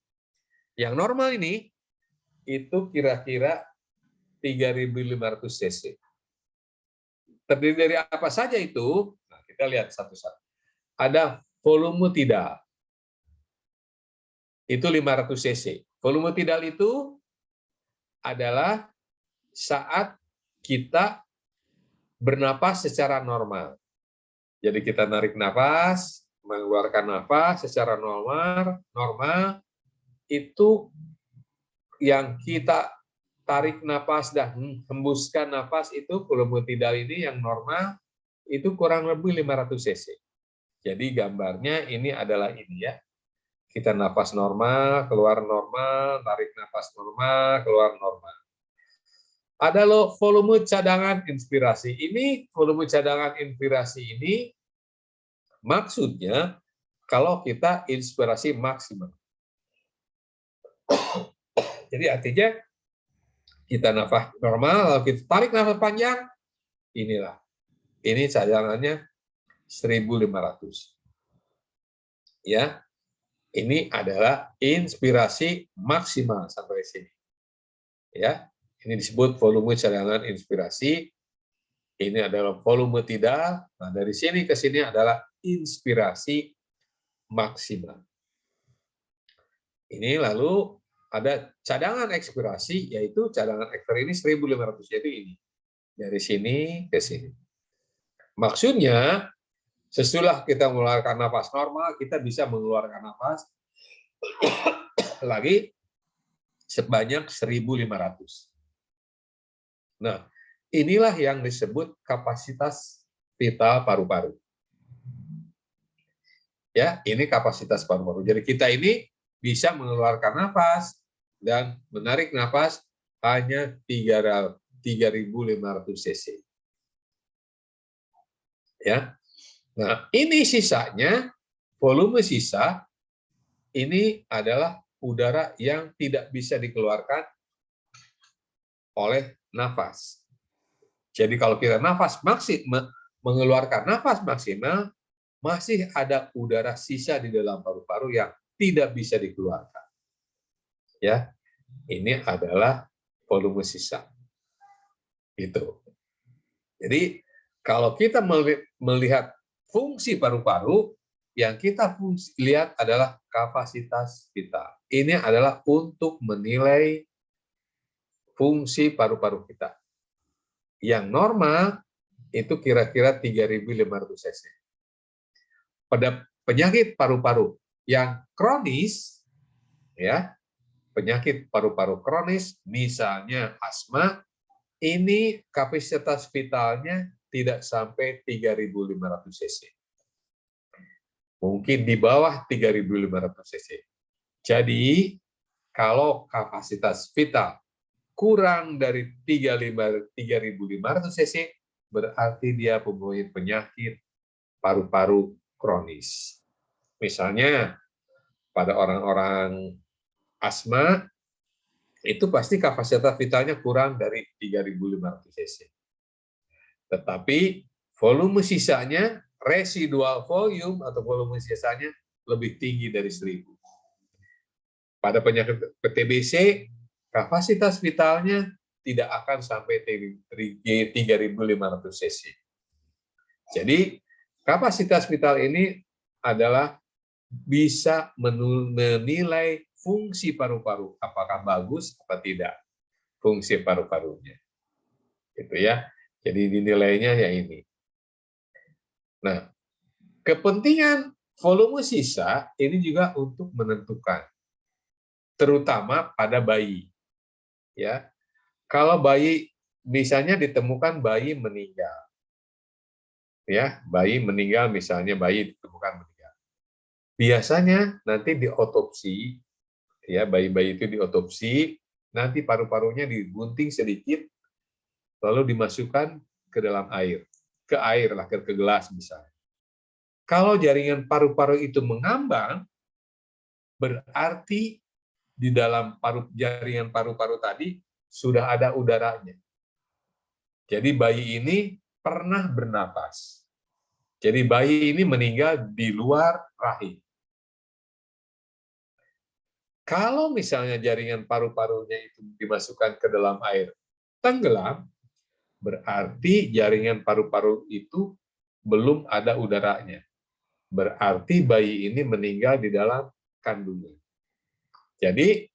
yang normal ini itu kira-kira 3.500 cc. Terdiri dari apa saja itu? Nah, kita lihat satu-satu. Ada volume tidal. Itu 500 cc. Volume tidal itu adalah saat kita bernapas secara normal. Jadi kita narik nafas, mengeluarkan nafas secara normal, itu yang kita tarik nafas dan hembuskan nafas itu volume tidal ini yang normal itu kurang lebih 500 cc. Jadi gambarnya ini adalah ini ya. Kita nafas normal, keluar normal, tarik nafas normal, keluar normal. Ada volume cadangan inspirasi. Ini volume cadangan inspirasi ini maksudnya kalau kita inspirasi maksimal. Jadi artinya kita nafas normal, lalu kita tarik nafas panjang, inilah. Ini cadangannya 1.500. Ya, ini adalah inspirasi maksimal sampai sini. Ya, Ini disebut volume cadangan inspirasi. Ini adalah volume tidal. Nah, dari sini ke sini adalah inspirasi maksimal. Ini lalu ada cadangan ekspirasi, yaitu cadangan ekspirasi ini 1.500, yaitu ini. Dari sini ke sini. Maksudnya, sesudah kita mengeluarkan nafas normal, kita bisa mengeluarkan nafas lagi sebanyak 1.500. Nah, inilah yang disebut kapasitas vital paru-paru. Ya, ini kapasitas paru-paru. Jadi kita ini bisa mengeluarkan nafas dan menarik nafas hanya 3.500 cc. Ya. Nah, ini sisanya, volume sisa ini adalah udara yang tidak bisa dikeluarkan oleh nafas. Jadi kalau kita nafas maksimal, mengeluarkan nafas maksimal, masih ada udara sisa di dalam paru-paru yang tidak bisa dikeluarkan. Ya, ini adalah volume sisa. Itu. Jadi kalau kita melihat fungsi paru-paru, yang kita lihat adalah kapasitas vital. Ini adalah untuk menilai fungsi paru-paru kita. Yang normal itu kira-kira 3.500 cc. Pada penyakit paru-paru yang kronis, ya, penyakit paru-paru kronis, misalnya asma, ini kapasitas vitalnya tidak sampai 3.500 cc. Mungkin di bawah 3.500 cc. Jadi, kalau kapasitas vital kurang dari 3.500 cc, berarti dia mempunyai penyakit paru-paru kronis. Misalnya, pada orang-orang asma, itu pasti kapasitas vitalnya kurang dari 3.500 cc. Tetapi volume sisanya, residual volume atau volume sisanya lebih tinggi dari 1.000. Pada penyakit TBC, kapasitas vitalnya tidak akan sampai 3.500 cc. Jadi, kapasitas vital ini adalah bisa menilai fungsi paru-paru, apakah bagus atau tidak fungsi paru-parunya. Gitu ya. Jadi dinilainya ya ini. Nah, kepentingan volume sisa ini juga untuk menentukan, terutama pada bayi. Ya, kalau bayi misalnya ditemukan bayi meninggal, ya bayi meninggal misalnya bayi ditemukan meninggal, biasanya nanti diotopsi, ya bayi-bayi itu diotopsi, nanti paru-parunya digunting sedikit, lalu dimasukkan ke dalam air, ke air lah, ke gelas misalnya. Kalau jaringan paru-paru itu mengambang, berarti di dalam jaringan paru-paru tadi sudah ada udaranya. Jadi bayi ini pernah bernapas. Jadi bayi ini meninggal di luar rahim. Kalau misalnya jaringan paru-parunya itu dimasukkan ke dalam air tenggelam, berarti jaringan paru-paru itu belum ada udaranya. Berarti bayi ini meninggal di dalam kandungan. Jadi,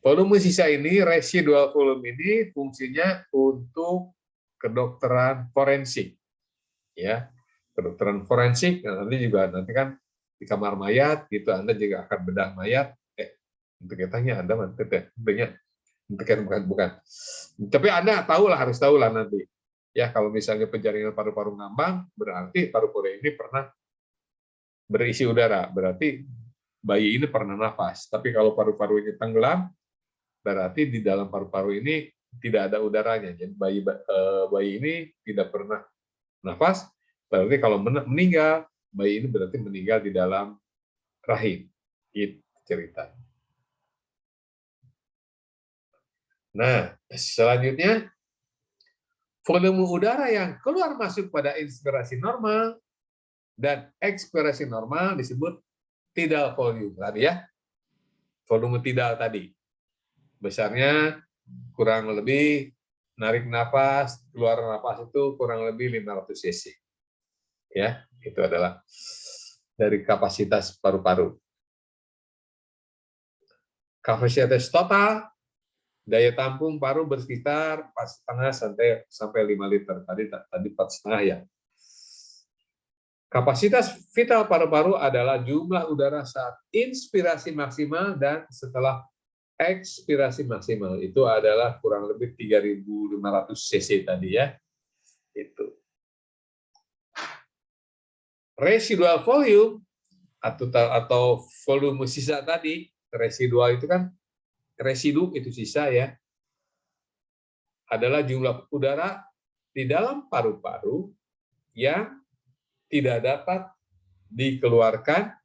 volume sisa ini, residual volume ini fungsinya untuk kedokteran forensik. Ya, kedokteran forensik, nanti kan di kamar mayat, gitu Anda juga akan bedah mayat. Untuk katanya Anda tentunya bukan. Tapi Anda harus tahulah nanti. Ya, kalau misalnya penjaringan paru-paru ngambang, berarti paru-paru ini pernah berisi udara, berarti bayi ini pernah nafas. Tapi kalau paru-paru ini tenggelam, berarti di dalam paru-paru ini tidak ada udaranya. Jadi bayi ini tidak pernah nafas, berarti kalau meninggal, bayi ini berarti meninggal di dalam rahim. Itu cerita. Nah, selanjutnya, volume udara yang keluar masuk pada inspirasi normal dan ekspirasi normal disebut tidal volume tadi ya. Volume tidal tadi. Besarnya kurang lebih narik nafas, keluar nafas itu kurang lebih 500 cc. Ya, itu adalah dari kapasitas paru-paru. Kapasitas total daya tampung paru bersekitar 4,5 sampai 5 liter. Tadi 4,5 ya. Kapasitas vital paru-paru adalah jumlah udara saat inspirasi maksimal dan setelah ekspirasi maksimal. Itu adalah kurang lebih 3.500 cc tadi ya. Itu. Residual volume atau volume sisa tadi, residual itu kan residu itu sisa ya, adalah jumlah udara di dalam paru-paru yang tidak dapat dikeluarkan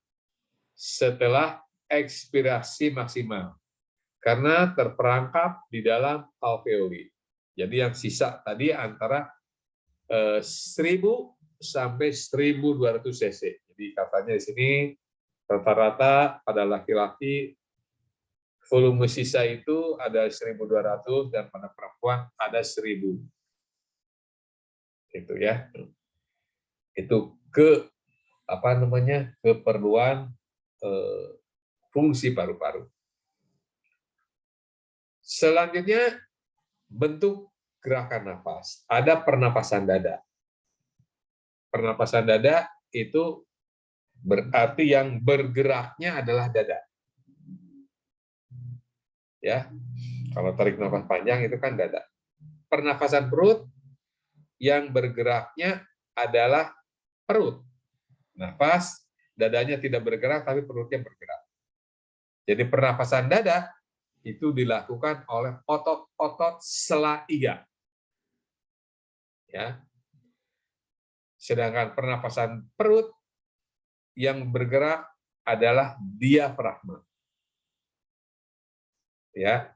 setelah ekspirasi maksimal karena terperangkap di dalam alveoli. Jadi yang sisa tadi antara 1.000 sampai 1.200 cc. Jadi katanya di sini rata-rata pada laki-laki volume sisa itu ada 1.200 dan pada perempuan ada 1.000. Itu ya. Itu keperluan fungsi paru-paru. Selanjutnya bentuk gerakan nafas. Ada pernapasan dada. Pernapasan dada itu berarti yang bergeraknya adalah dada. Ya. Kalau tarik nafas panjang itu kan dada. Pernapasan perut yang bergeraknya adalah perut. Nafas, dadanya tidak bergerak, tapi perutnya bergerak. Jadi pernapasan dada itu dilakukan oleh otot-otot sela iga. Ya. Sedangkan pernapasan perut yang bergerak adalah diafragma. Ya.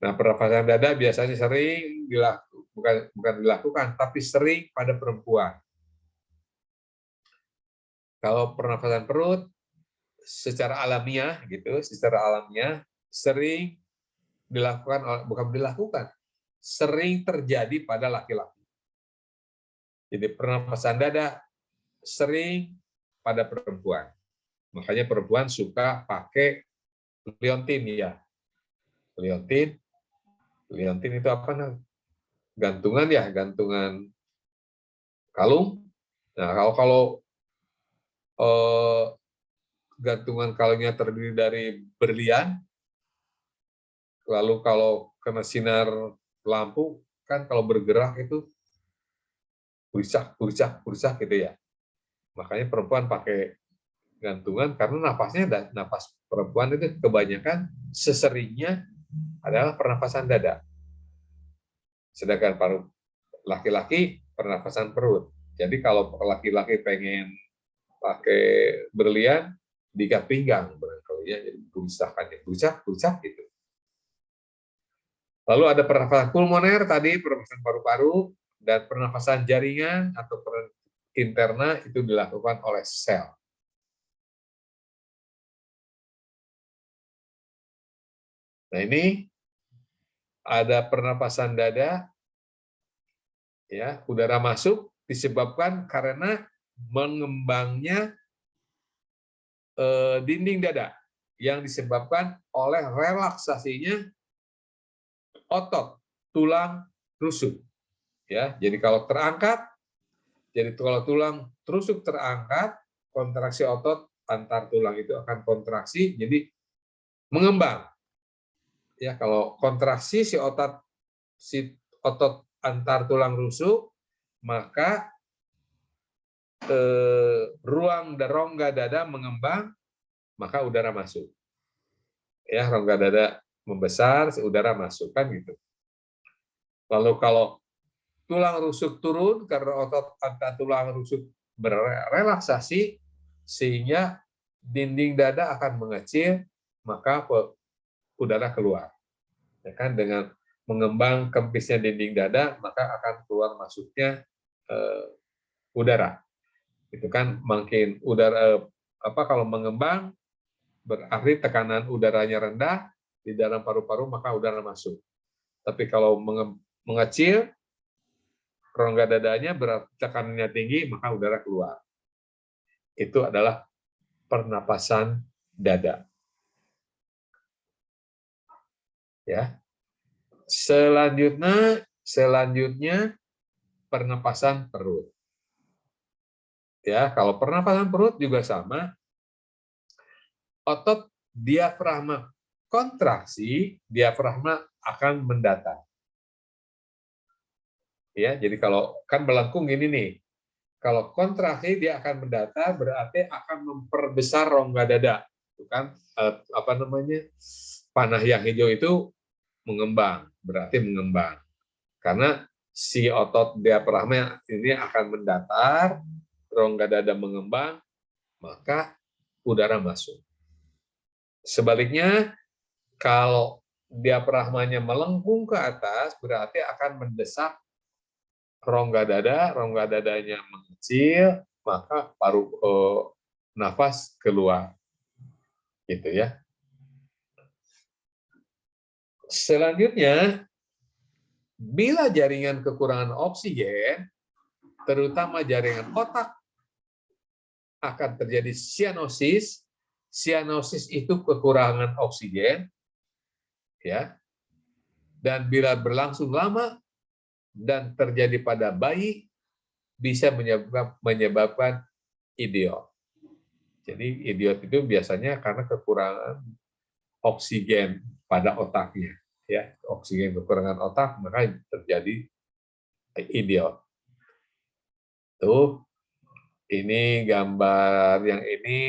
Nah, pernapasan dada biasanya sering bukan dilakukan, tapi sering pada perempuan. Kalau pernapasan perut secara alamiah sering sering terjadi pada laki-laki. Jadi pernapasan dada sering pada perempuan. Makanya perempuan suka pakai liontin ya. Liontin itu apa namanya? Gantungan ya, gantungan kalung. Nah, kalau gantungan kalungnya terdiri dari berlian, lalu kalau kena sinar lampu, kan kalau bergerak itu burcak gitu ya. Makanya perempuan pakai gantungan karena napas perempuan itu kebanyakan seseringnya adalah pernapasan dada. Sedangkan laki-laki pernapasan perut. Jadi kalau laki-laki pengen pakai berlian, diikat pinggang barangkali ya, jadi burcak gitu. Lalu ada pernapasan pulmoner tadi, pernapasan paru-paru, dan pernapasan jaringan atau interna itu dilakukan oleh sel. Nah ini ada pernapasan dada, ya udara masuk disebabkan karena mengembangnya dinding dada yang disebabkan oleh relaksasinya otot tulang rusuk. Ya, jadi kalau tulang rusuk terangkat, kontraksi otot antar tulang itu akan kontraksi, jadi mengembang. Ya, kalau kontraksi si otot antar tulang rusuk, maka ruang rongga dada mengembang, maka udara masuk. Ya, rongga dada membesar, udara masuk kan gitu. Lalu kalau tulang rusuk turun karena otot antar tulang rusuk berrelaksasi, sehingga dinding dada akan mengecil, maka udara keluar. Ya kan, dengan mengembang kempisnya dinding dada, maka akan keluar masuknya udara. Itu kan makin udara kalau mengembang berarti tekanan udaranya rendah di dalam paru-paru, maka udara masuk. Tapi kalau mengecil, rongga dadanya tekanannya tinggi, maka udara keluar. Itu adalah pernapasan dada. Ya. Selanjutnya pernapasan perut. Ya, kalau pernapasan perut juga sama. Otot diafragma kontraksi, diafragma akan mendatar. Ya, jadi kalau kan melengkung gini nih. Kalau kontraksi dia akan mendatar, berarti akan memperbesar rongga dada. Itu kan apa namanya? Panah yang hijau itu mengembang, berarti mengembang. Karena si otot diafragma ini akan mendatar, rongga dada mengembang, maka udara masuk. Sebaliknya, kalau diafragmanya melengkung ke atas, berarti akan mendesak rongga dadanya mengecil, maka nafas keluar. Gitu ya. Selanjutnya, bila jaringan kekurangan oksigen, terutama jaringan otak, akan terjadi sianosis. Sianosis itu kekurangan oksigen, ya. Dan bila berlangsung lama dan terjadi pada bayi, bisa menyebabkan idiot. Jadi idiot itu biasanya karena kekurangan oksigen pada otaknya, ya. Oksigen kekurangan otak, maka terjadi idiot. Tuh, ini gambar yang ini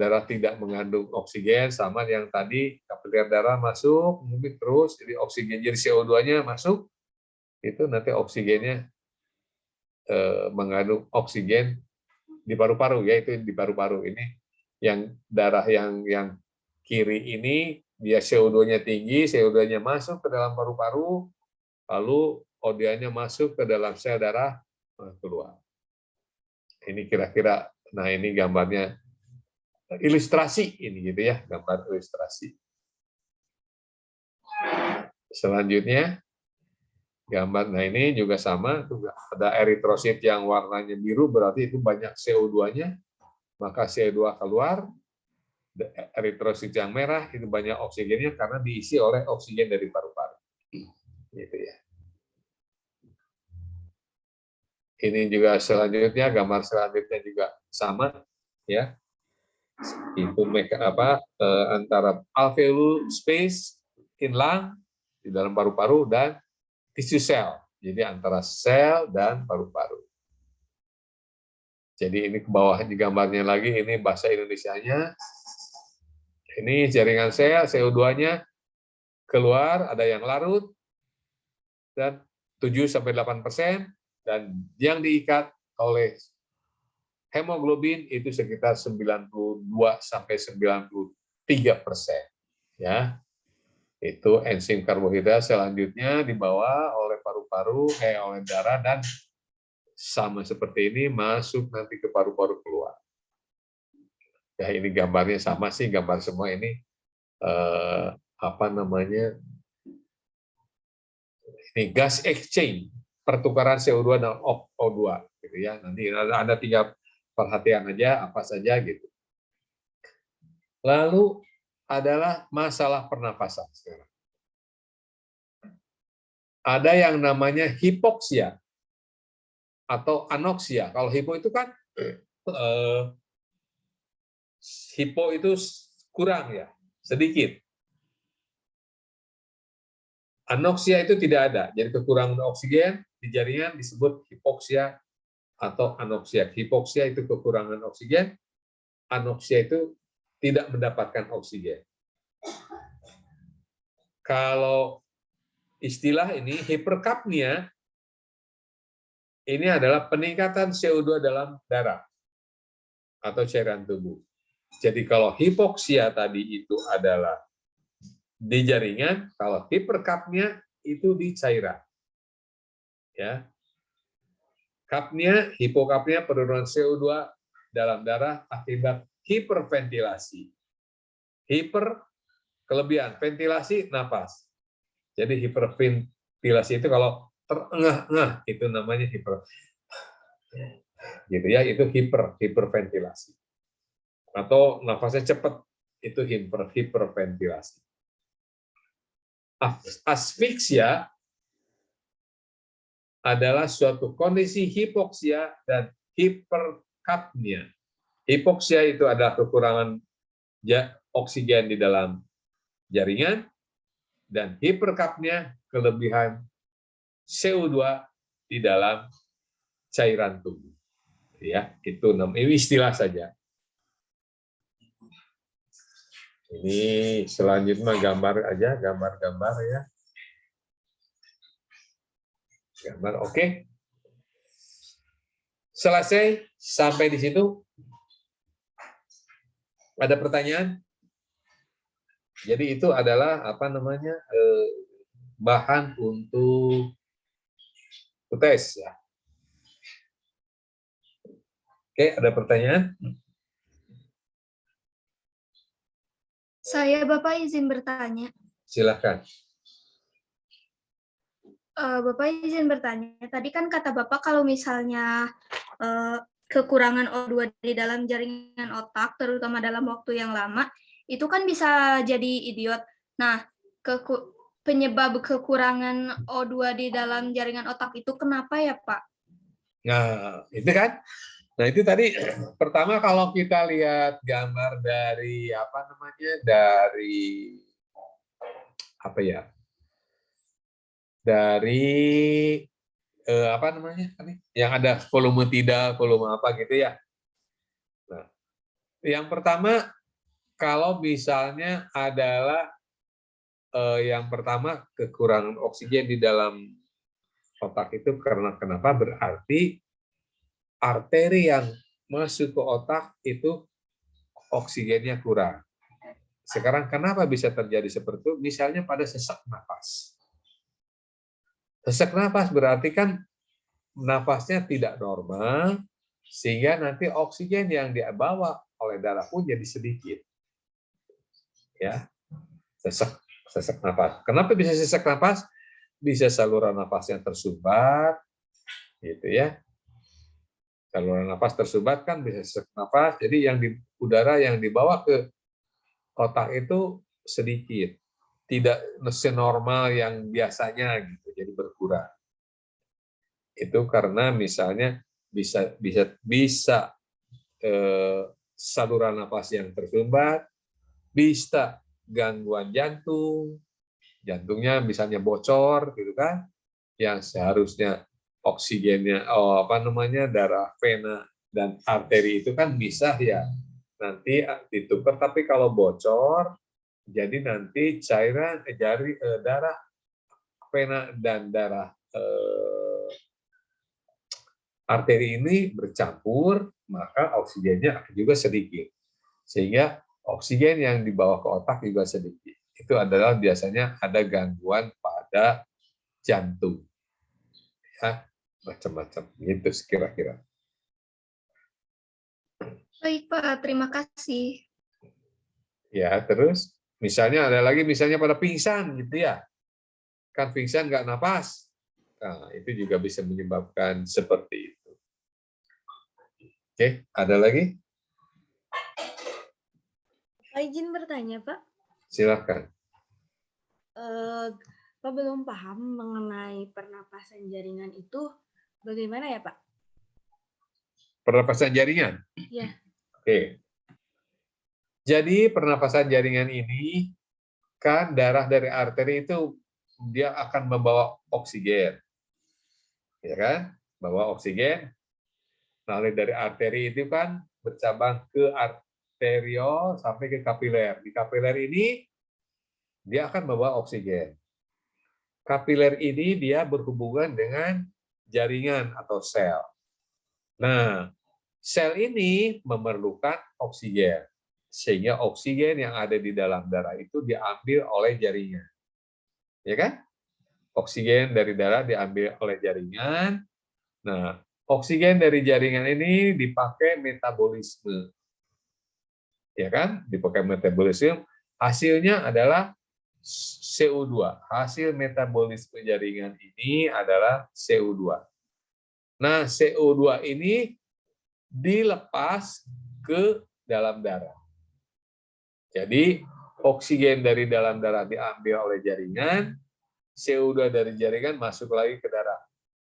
darah tidak mengandung oksigen, sama yang tadi kapiler darah masuk, mungkin terus, jadi oksigen, jadi CO2-nya masuk, itu nanti oksigennya mengandung oksigen di paru-paru, ya, itu di paru-paru. Ini yang darah yang kiri ini dia CO2-nya tinggi, CO2-nya masuk ke dalam paru-paru, lalu ODA-nya masuk ke dalam sel darah, keluar. Ini kira-kira, nah ini gambarnya ilustrasi ini gitu ya, gambar ilustrasi. Selanjutnya gambar, nah ini juga sama, ada eritrosit yang warnanya biru, berarti itu banyak CO2-nya, maka CO2 keluar. Eritrosit yang merah itu banyak oksigennya karena diisi oleh oksigen dari paru-paru. Gitu ya. Ini juga selanjutnya, gambar selanjutnya juga sama, ya. Itu antara alveolar space in lung di dalam paru-paru dan tisu sel. Jadi antara sel dan paru-paru. Jadi ini ke bawah di gambarnya lagi, ini bahasa Indonesianya. Ini jaringan sel, CO2-nya keluar, ada yang larut, dan 7-8%, dan yang diikat oleh hemoglobin itu sekitar 92-93%. Ya, itu enzim karbohidrat selanjutnya dibawa oleh paru-paru, oleh darah, dan sama seperti ini masuk nanti ke paru-paru keluar. Ya, ini gambarnya sama sih, gambar semua ini ini gas exchange, pertukaran CO2 dan O2 gitu ya. Nanti ada 3 perhatian aja apa saja gitu. Lalu adalah masalah pernapasan sekarang. Ada yang namanya hipoksia atau anoksia. Kalau hipo itu kan hipo itu kurang ya, sedikit. Anoksia itu tidak ada, jadi kekurangan oksigen di jaringan disebut hipoksia atau anoksia. Hipoksia itu kekurangan oksigen, anoksia itu tidak mendapatkan oksigen. Kalau istilah ini hiperkapnia, ini adalah peningkatan CO2 dalam darah atau cairan tubuh. Jadi kalau hipoksia tadi itu adalah di jaringan, kalau hiperkapnia itu di cairan. Ya. Kapnia, hipokapnia, penurunan CO2 dalam darah akibat hiperventilasi. Hiper Kelebihan ventilasi napas. Jadi hiperventilasi itu kalau terengah-engah itu namanya gitu ya, itu hiperventilasi. Atau nafasnya cepat itu hiperventilasi. Asfiksia adalah suatu kondisi hipoksia dan hiperkapnia. Hipoksia itu adalah kekurangan oksigen di dalam jaringan, dan hiperkapnia kelebihan CO2 di dalam cairan tubuh. Ya, itu ini istilah saja. Ini selanjutnya gambar aja, gambar-gambar ya. Gambar, oke. Selesai sampai di situ. Ada pertanyaan? Jadi itu adalah apa namanya bahan untuk tes ya. Oke, ada pertanyaan? Saya Bapak izin bertanya. Silakan. Bapak izin bertanya. Tadi kan kata Bapak kalau misalnya kekurangan O2 di dalam jaringan otak, terutama dalam waktu yang lama, itu kan bisa jadi idiot. Nah, penyebab kekurangan O2 di dalam jaringan otak itu kenapa ya, Pak? Nah, itu kan. Nah, itu tadi pertama kalau kita lihat gambar dari apa namanya? Dari apa ya? Dari apa namanya? Yang ada volume tidak, volume apa gitu ya. Nah, yang pertama kalau misalnya adalah yang pertama kekurangan oksigen di dalam otak itu karena kenapa? Berarti arteri yang masuk ke otak itu oksigennya kurang. Sekarang kenapa bisa terjadi seperti itu? Misalnya pada sesak nafas. Sesak nafas berarti kan nafasnya tidak normal, sehingga nanti oksigen yang dibawa oleh darah pun jadi sedikit. Ya, sesak nafas. Kenapa bisa sesak nafas? Bisa saluran nafasnya tersumbat, gitu ya. Saluran nafas tersumbat kan bisa sesak nafas. Jadi yang di udara yang dibawa ke otak itu sedikit, tidak senormal yang biasanya gitu, jadi berkurang. Itu karena misalnya bisa saluran nafas yang tersumbat, bisa gangguan jantung, jantungnya misalnya bocor gitu kan, yang seharusnya oksigennya darah vena dan arteri itu kan bisa ya nanti ditukar, tapi kalau bocor jadi nanti cairan darah vena dan darah arteri ini bercampur, maka oksigennya juga sedikit, sehingga oksigen yang dibawa ke otak juga sedikit. Itu adalah biasanya ada gangguan pada jantung, ya macam-macam gitu kira-kira. Baik Pak, terima kasih. Ya, terus misalnya ada lagi misalnya pada pingsan gitu ya, kan pingsan nggak napas, nah itu juga bisa menyebabkan seperti itu. Oke, ada lagi? Pak izin bertanya Pak. Silakan. Pak belum paham mengenai pernapasan jaringan itu bagaimana ya Pak? Pernapasan jaringan? Ya. Oke. Jadi pernapasan jaringan ini kan darah dari arteri itu dia akan membawa oksigen, ya kan? Bawa oksigen. Lalu dari arteri itu kan bercabang ke arteriol sampai ke kapiler. Di kapiler ini dia akan membawa oksigen. Kapiler ini dia berhubungan dengan jaringan atau sel. Nah, sel ini memerlukan oksigen, sehingga oksigen yang ada di dalam darah itu diambil oleh jaringan. Ya kan? Oksigen dari darah diambil oleh jaringan. Nah, oksigen dari jaringan ini dipakai metabolisme. Ya kan? Dipakai metabolisme Hasilnya adalah CO2. Hasil metabolisme jaringan ini adalah CO2. Nah, CO2 ini dilepas ke dalam darah. Jadi, oksigen dari dalam darah diambil oleh jaringan, CO2 dari jaringan masuk lagi ke darah.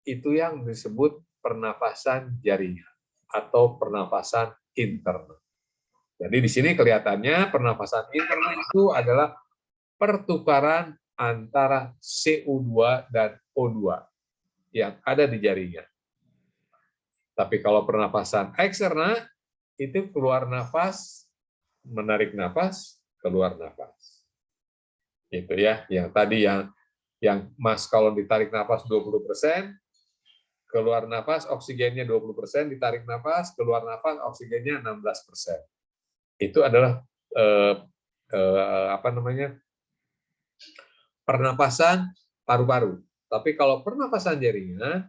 Itu yang disebut pernapasan jaringan atau pernapasan internal. Jadi di sini kelihatannya pernapasan internal itu adalah pertukaran antara CO2 dan O2 yang ada di jaringan. Tapi kalau pernapasan eksternal itu keluar nafas, menarik nafas, keluar nafas. Itu ya, yang tadi yang Mas kalau ditarik nafas 20%, keluar nafas oksigennya 20%, ditarik nafas, keluar nafas oksigennya 16%. Itu adalah pernapasan paru-paru. Tapi kalau pernapasan jaringan,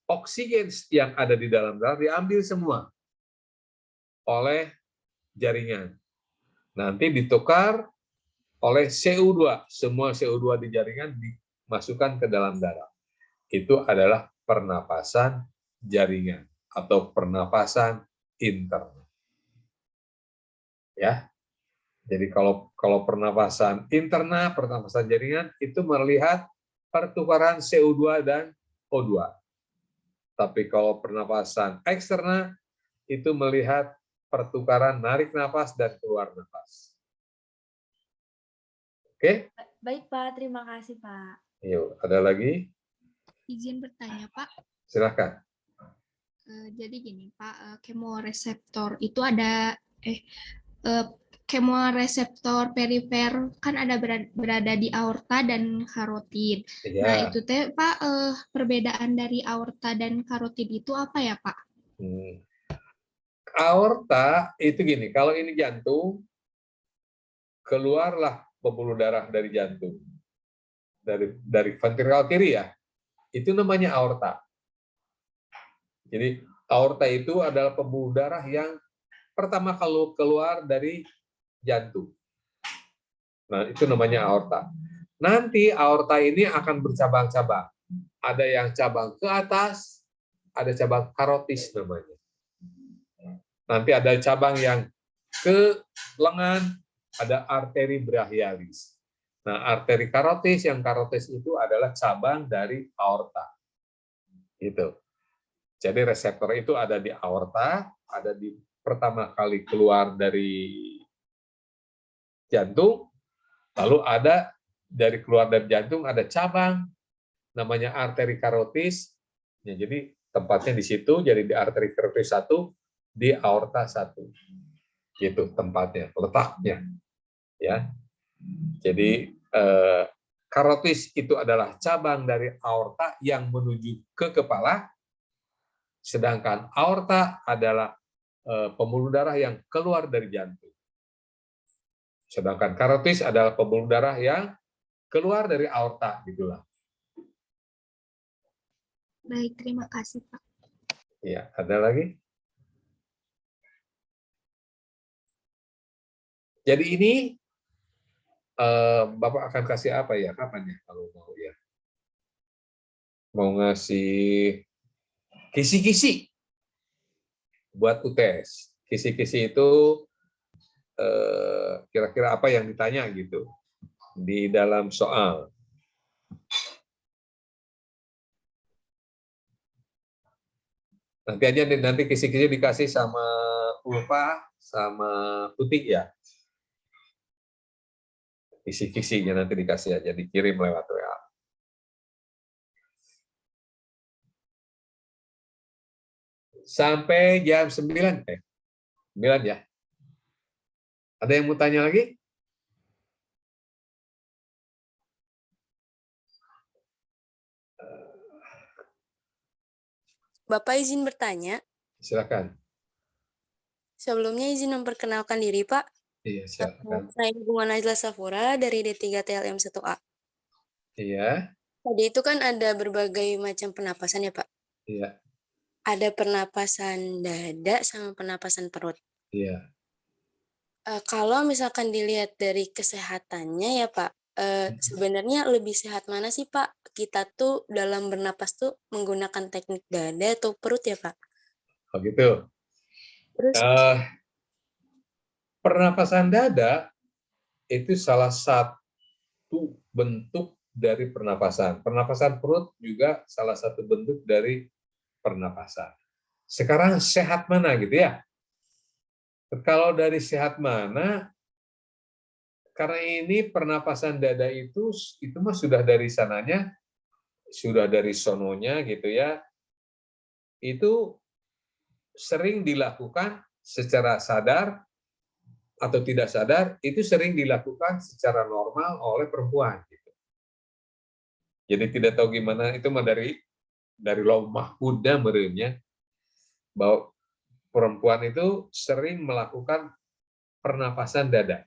oksigen yang ada di dalam darah diambil semua oleh jaringan. Nanti ditukar oleh CO2. Semua CO2 di jaringan dimasukkan ke dalam darah. Itu adalah pernapasan jaringan atau pernapasan internal. Ya. Jadi kalau pernapasan internal, pernapasan jaringan itu melihat pertukaran CO2 dan O2. Tapi kalau pernapasan eksternal itu melihat pertukaran narik nafas dan keluar nafas. Oke? Baik, Pak. Terima kasih, Pak. Yuk, ada lagi? Izin bertanya, Pak. Silakan. Jadi gini, Pak, kemoreseptor itu ada kemoreseptor perifer kan ada berada di aorta dan karotid. Ya. Nah, itu teh Pak, perbedaan dari aorta dan karotid itu apa ya, Pak? Aorta itu gini, kalau ini jantung, keluarlah pembuluh darah dari jantung. Dari ventrikel kiri ya. Itu namanya aorta. Jadi aorta itu adalah pembuluh darah yang pertama kalau keluar dari jantung. Nah, itu namanya aorta. Nanti aorta ini akan bercabang-cabang. Ada yang cabang ke atas, ada cabang karotis namanya. Nanti ada cabang yang ke lengan, ada arteri brachialis. Nah, arteri karotis, yang karotis itu adalah cabang dari aorta. Gitu. Jadi reseptor itu ada di aorta, ada di pertama kali keluar dari jantung, lalu ada dari keluar dari jantung ada cabang namanya arteri karotis. Ya, jadi tempatnya di situ, jadi di arteri karotis 1, di aorta 1. Gitu tempatnya, letaknya. Ya. Jadi karotis itu adalah cabang dari aorta yang menuju ke kepala, sedangkan aorta adalah pembuluh darah yang keluar dari jantung. Sedangkan karotis adalah pembuluh darah yang keluar dari aorta, gitulah. Baik, terima kasih, Pak. Ya, ada lagi? Jadi ini Bapak akan kasih apa ya? Kapan ya kalau mau ya? Mau ngasih kisi-kisi buat UTS. Kisi-kisi itu kira-kira apa yang ditanya gitu di dalam soal. Nanti aja nanti kisi-kisi dikasih sama Ulfa sama Putih ya. Kisi-kisinya nanti dikasih aja, dikirim lewat WA. Sampai jam 9. 9 ya. Ada yang mau tanya lagi? Bapak izin bertanya. Silakan. Sebelumnya izin memperkenalkan diri, Pak. Iya, silakan. Saya Bunga Najla Safura dari D3 TLM 1A. Iya. Tadi itu kan ada berbagai macam pernapasan ya, Pak? Iya. Ada pernapasan dada sama pernapasan perut. Iya. Kalau misalkan dilihat dari kesehatannya ya, Pak, sebenarnya lebih sehat mana sih, Pak? Kita tuh dalam bernapas tuh menggunakan teknik dada atau perut ya, Pak? Oh gitu. Terus Eh, Pernapasan dada itu salah satu bentuk dari pernapasan. Pernapasan perut juga salah satu bentuk dari pernapasan. Sekarang sehat mana gitu ya? Kalau dari sehat mana, karena ini pernapasan dada itu mah sudah dari sananya, sudah dari sononya gitu ya, itu sering dilakukan secara sadar atau tidak sadar, itu sering dilakukan secara normal oleh perempuan. Gitu. Jadi tidak tahu gimana, itu mah dari lauh mahfudnya merenya, bahwa perempuan itu sering melakukan pernapasan dada.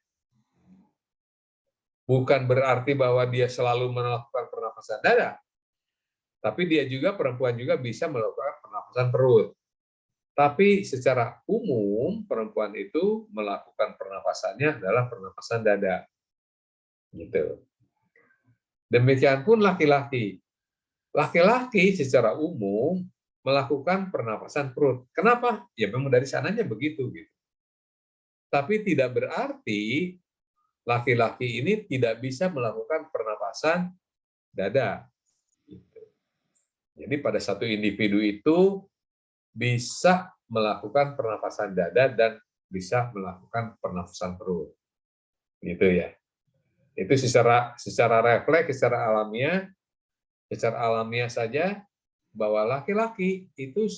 Bukan berarti bahwa dia selalu melakukan pernapasan dada, tapi dia juga, perempuan juga bisa melakukan pernapasan perut. Tapi secara umum perempuan itu melakukan pernapasannya adalah pernapasan dada. Gitu. Demikian pun laki-laki. Laki-laki secara umum melakukan pernapasan perut. Kenapa? Ya memang dari sananya begitu gitu. Tapi tidak berarti laki-laki ini tidak bisa melakukan pernapasan dada. Gitu. Jadi pada satu individu itu bisa melakukan pernapasan dada dan bisa melakukan pernapasan perut. Gitu ya. Itu secara refleks, secara alamiah saja bahwa laki-laki itu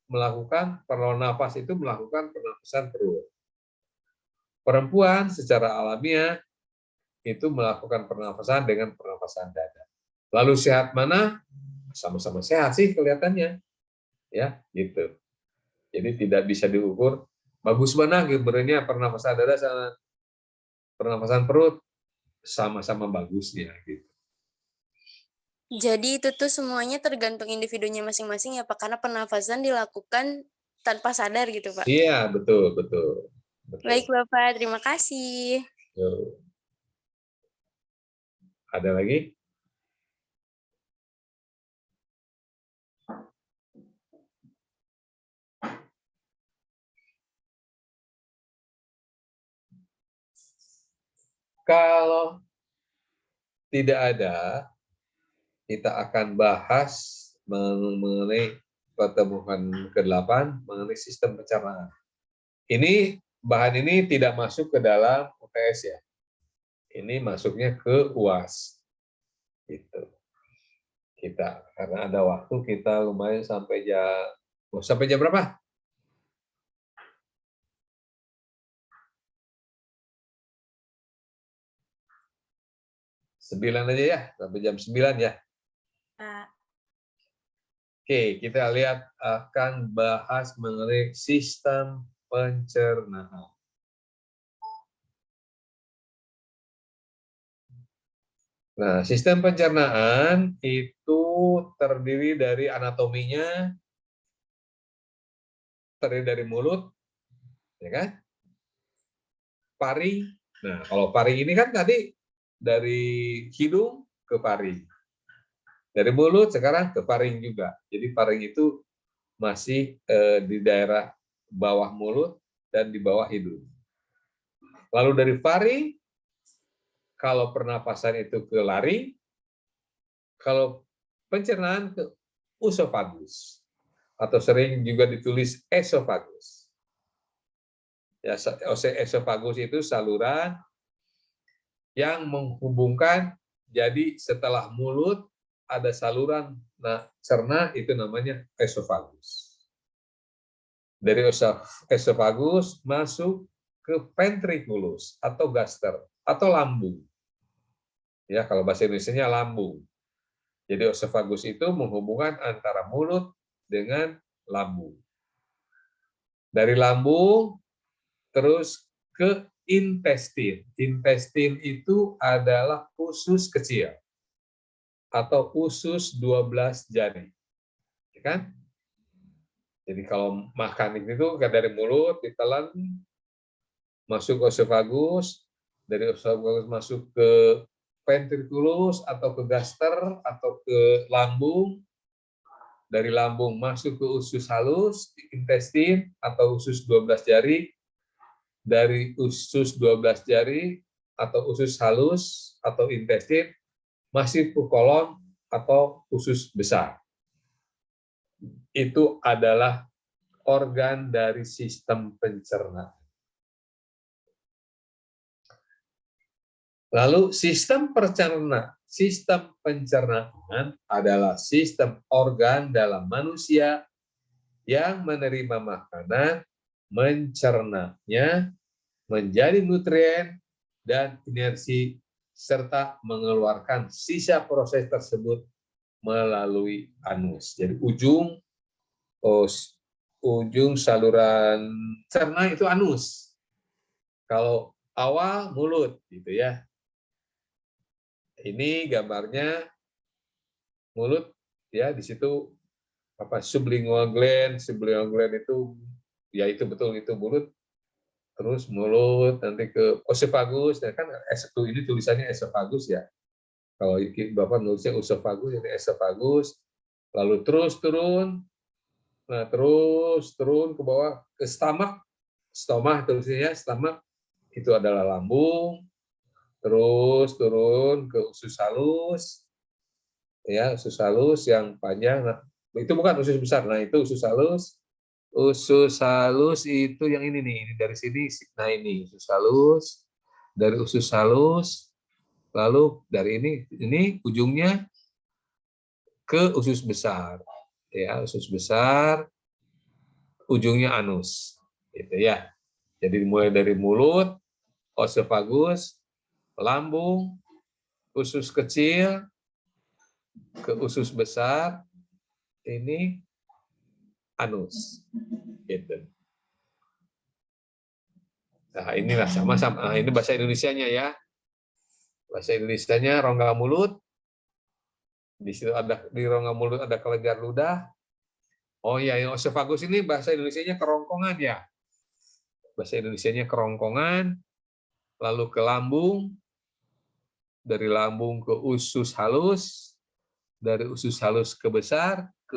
melakukan pernapas itu melakukan pernapasan perut. Perempuan secara alamiah itu melakukan pernapasan dengan pernapasan dada. Lalu sehat mana? Sama-sama sehat sih kelihatannya. Ya, gitu. Jadi tidak bisa diukur bagus mana sebenarnya pernapasan dada sama pernapasan perut, sama-sama bagusnya gitu. jadi itu tuh semuanya tergantung individunya masing-masing ya, Pak, karena pernafasan dilakukan tanpa sadar gitu, Pak? Iya, betul, betul. Betul. Baik, Bapak, terima kasih. Yuk. Ada lagi? Kalau tidak ada, kita akan bahas mengenai pertemuan ke-8 mengenai sistem pencernaan. Bahan ini tidak masuk ke dalam UTS ya. Ini masuknya ke UAS. Gitu. Karena ada waktu kita lumayan sampai jam berapa? Sembilan aja ya, sampai jam 9 ya. Pak. Oke, kita lihat akan bahas mengenai sistem pencernaan. Nah, sistem pencernaan itu terdiri dari anatominya, terdiri dari mulut, ya kan? Paring. Nah, kalau paring ini kan tadi dari hidung ke paring. Dari mulut sekarang ke paring juga. Jadi paring itu masih di daerah bawah mulut dan di bawah hidung. Lalu dari paring, kalau pernapasan itu ke laring, kalau pencernaan ke usofagus, atau sering juga ditulis esofagus. Ya, esofagus itu saluran yang menghubungkan, jadi setelah mulut ada saluran cerna, itu namanya esofagus. Dari esofagus masuk ke ventriculus atau gaster atau lambung. Ya, kalau bahasa Indonesianya lambung. Jadi esofagus itu menghubungkan antara mulut dengan lambung. Dari lambung terus ke intestin. Intestin itu adalah usus kecil atau usus 12 jari. Ya kan? Jadi kalau makan itu dari mulut ditelan masuk ke esophagus, dari esophagus masuk ke ventriculus atau ke gaster atau ke lambung, dari lambung masuk ke usus halus, intestin atau usus 12 jari, dari usus 12 jari atau usus halus atau intestin masih ke kolon atau usus besar. Itu adalah organ dari sistem pencernaan. Lalu sistem pencernaan adalah sistem organ dalam manusia yang menerima makanan, mencernanya, menjadi nutrien dan inersi, serta mengeluarkan sisa proses tersebut melalui anus. Jadi ujung saluran cerna itu anus. Kalau awal mulut gitu ya. Ini gambarnya mulut ya, di situ sublingual gland itu ya itu betul itu mulut, terus mulut nanti ke esophagus, ya kan ini tulisannya esophagus ya. Kalau Bapak nulisnya esophagus, ini esophagus, lalu terus turun, nah terus turun ke bawah ke stomach tulisnya, stomach itu adalah lambung, terus turun ke usus halus, ya usus halus yang panjang. Nah, itu bukan usus besar. Nah itu usus halus. Usus halus itu yang ini nih, ini dari sini. Nah ini usus halus, dari usus halus, lalu dari ini ujungnya ke usus besar, ya usus besar, ujungnya anus, gitu ya. Jadi mulai dari mulut, esophagus, lambung, usus kecil, ke usus besar, ini anus. Gitu. Nah, inilah sama-sama. Nah, ini bahasa Indonesianya ya. Bahasa Indonesianya rongga mulut. Di situ ada di rongga mulut ada kelenjar ludah. Oh iya, yang esophagus ini bahasa Indonesianya kerongkongan ya. Bahasa Indonesianya kerongkongan, lalu ke lambung, dari lambung ke usus halus, dari usus halus ke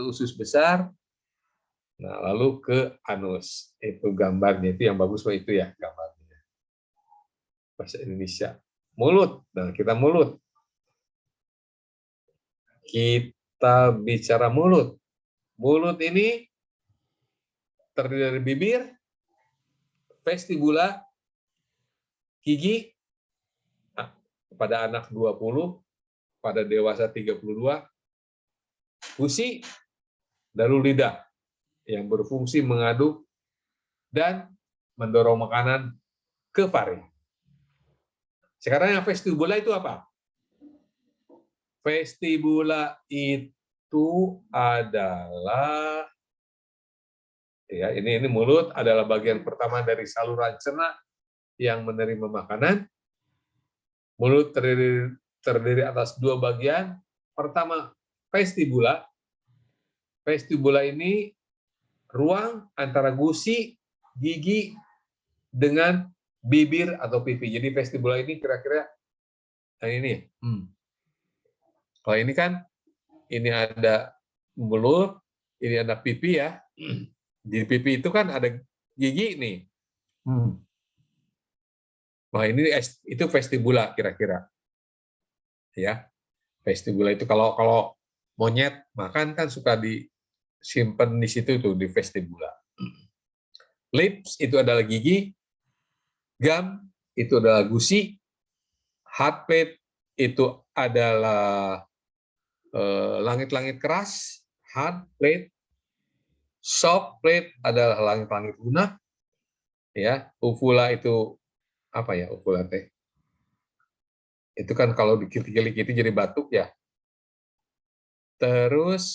usus besar, nah lalu ke anus. Itu gambarnya, itu yang bagus itu ya gambarnya. Bahasa Indonesia. Mulut, nah kita mulut. Kita bicara mulut. Mulut ini terdiri dari bibir, vestibula, gigi, pada anak 20, pada dewasa 32, gusi, lalu lidah yang berfungsi mengaduk dan mendorong makanan ke paru. Sekarang yang vestibula itu apa? Vestibula itu adalah ya ini mulut adalah bagian pertama dari saluran cerna yang menerima makanan. Mulut terdiri atas dua bagian. Pertama, vestibula. Vestibula ini ruang antara gusi, gigi, dengan bibir atau pipi. Jadi vestibula ini kira-kira ini. Kalau ini kan, ini ada mulut, ini ada pipi ya. Di pipi itu kan ada gigi nih. Nah ini itu vestibula kira-kira. Ya, vestibula itu kalau monyet makan kan suka disimpan di situ tuh di vestibula. Lips itu adalah gigi, gum itu adalah gusi, hard plate itu adalah langit-langit keras, hard plate, soft plate adalah langit-langit lunak, ya. Uvula itu apa ya uvula teh? Itu kan kalau dikit-dikit jadi batuk ya. Terus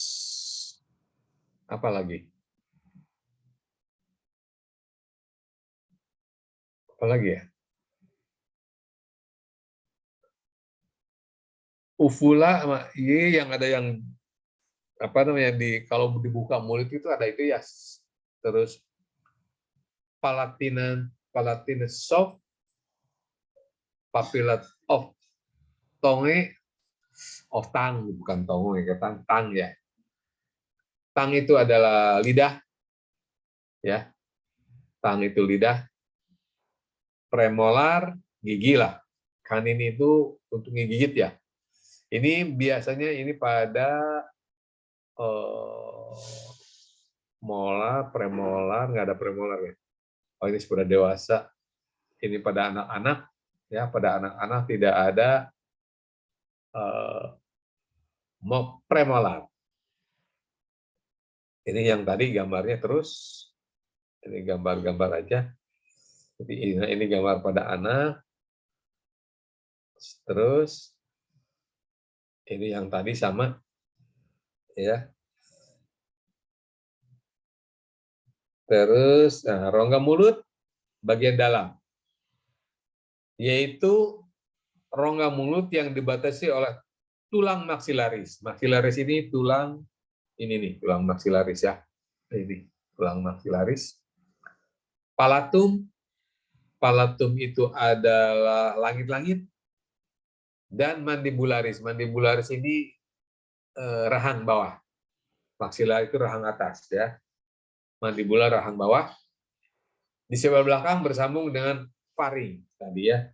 apa lagi? Apa lagi ya? Uvula sama yang ada yang apa namanya kalau dibuka mulut itu ada itu ya. Terus palatinan, palatine soft, papilla of tongue, of tongue, bukan tongue, tang ya. Tang itu adalah lidah, ya. Tang itu lidah. Premolar, gigi lah. Kanin itu untuk ngegigit ya. Ini biasanya ini pada molar, premolar, nggak ada premolar ya. Oh ini sudah dewasa. Ini pada anak-anak, ya pada anak-anak tidak ada premolar. Ini yang tadi gambarnya terus, ini gambar-gambar aja. Jadi ini gambar pada anak, terus ini yang tadi sama, ya. Terus rongga mulut bagian dalam, yaitu rongga mulut yang dibatasi oleh tulang maksilaris. Maksilaris ini tulang ini nih, tulang maksilaris ya. Ini tulang maksilaris. Palatum, palatum itu adalah langit-langit, dan mandibularis. Mandibularis ini rahang bawah. Maksilar itu rahang atas ya. Mandibular rahang bawah. Di sebelah belakang bersambung dengan faring tadi ya.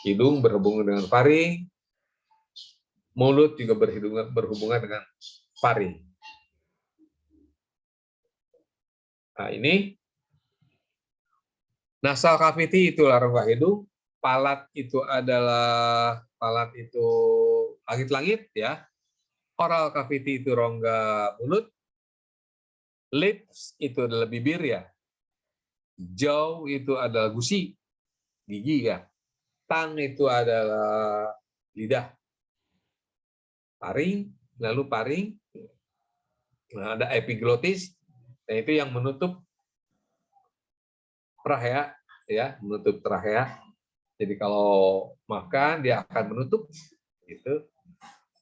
Hidung berhubungan dengan faring, mulut juga berhubungan dengan faring. Nah, ini nasal cavity itulah rongga hidung, palat itu langit-langit ya. Oral cavity itu rongga mulut. Lips itu adalah bibir ya. Jaw itu adalah gusi, gigi ya. Tang itu adalah lidah. Paring, lalu paring. Nah, ada epiglotis, nah itu yang menutup trachea ya, menutup trachea. Jadi kalau makan dia akan menutup gitu.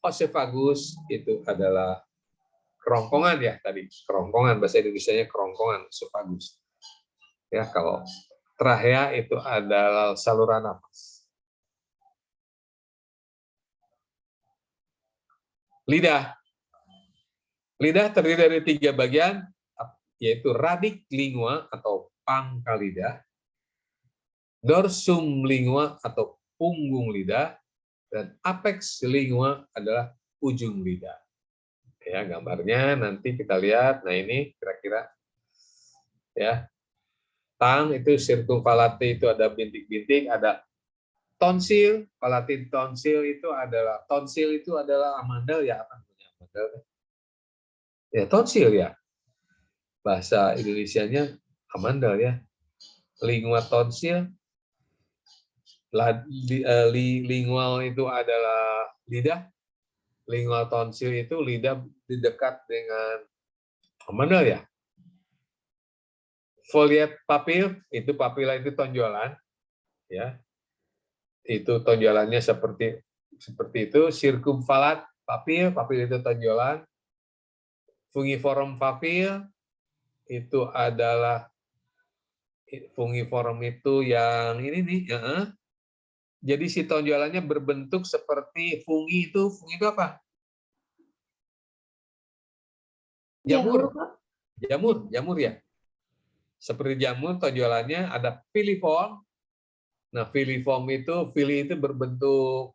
Oesophagus itu adalah kerongkongan ya tadi, kerongkongan bahasa Indonesianya kerongkongan, esophagus. Ya, kalau trachea itu adalah saluran nafas. Lidah. Lidah terdiri dari 3 bagian, yaitu radik lingua atau pangkal lidah, dorsum lingua atau punggung lidah, dan apex lingua adalah ujung lidah. Ya, gambarnya nanti kita lihat. Nah, ini kira-kira ya. Tang itu sirkumvalate itu ada bintik-bintik, ada tonsil, palatin tonsil itu adalah amandel ya, apa namanya amandel? Ya, tonsil ya. Bahasa Indonesianya amandel ya. Lingua tonsil, lingual itu adalah lidah. Lingual tonsil itu lidah di dekat dengan amandel ya. Foliate papil itu papila itu tonjolan ya. Itu tonjolannya seperti itu. Circumvallat papil itu tonjolan. Fungiform papil itu adalah fungiform itu yang ini nih. Jadi si tonjolannya berbentuk seperti fungi itu apa? Jamur ya. Seperti jamur tonjolannya ada filiform. Nah, filiform itu berbentuk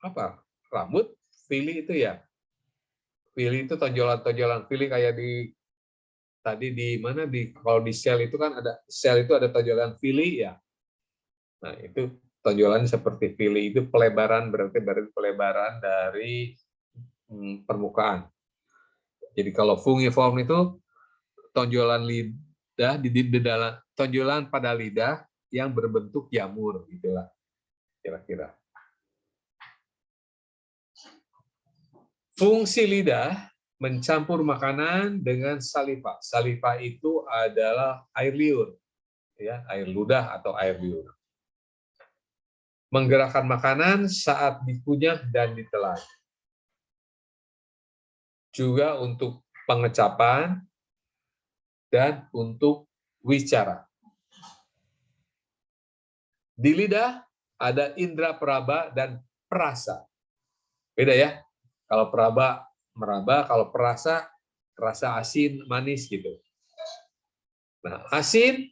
apa? Rambut. Fili itu ya. Fili itu tonjolan-tonjolan fili kayak kalau di sel itu kan ada tonjolan fili ya. Nah, itu tonjolan seperti fili itu pelebaran berarti pelebaran dari permukaan. Jadi kalau fungiform itu tonjolan lidah di dalam tonjolan pada lidah yang berbentuk jamur gitulah kira-kira. Fungsi lidah mencampur makanan dengan saliva. Saliva itu adalah air liur ya, air ludah atau air liur. Menggerakkan makanan saat dikunyah dan ditelan. Juga untuk pengecapan dan untuk wicara. Di lidah ada indera peraba dan perasa. Beda ya. Kalau peraba meraba, kalau perasa rasa asin, manis gitu. Nah, asin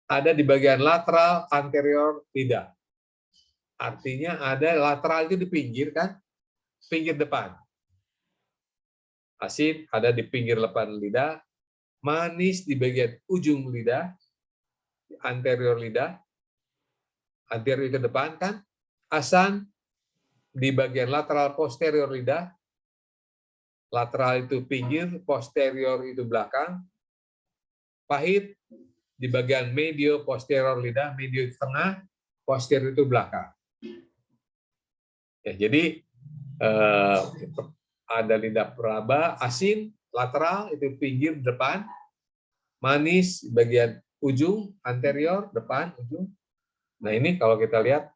ada di bagian lateral anterior lidah. Artinya ada lateral itu di pinggir kan? Pinggir depan. Asin ada di pinggir depan lidah, manis di bagian ujung lidah, anterior lidah, anterior ke depan kan? Asam di bagian lateral posterior lidah, lateral itu pinggir, posterior itu belakang, pahit di bagian medio posterior lidah, medio itu tengah, posterior itu belakang. Ya, jadi ada lidah peraba, asin, lateral itu pinggir depan, manis bagian ujung, anterior, depan, ujung. Nah ini kalau kita lihat,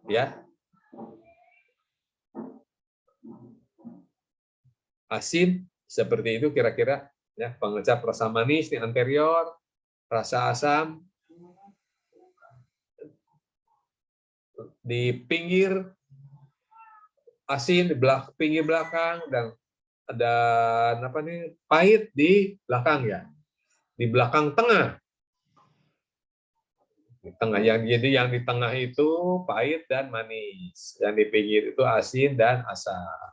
ya, asin seperti itu kira-kira, ya, pengecap rasa manis di anterior, rasa asam di pinggir, asin di pinggir belakang, dan ada apa nih, pahit di belakang ya, di belakang tengah. Di tengah jadi yang di tengah itu pahit dan manis, yang di pinggir itu asin dan asam.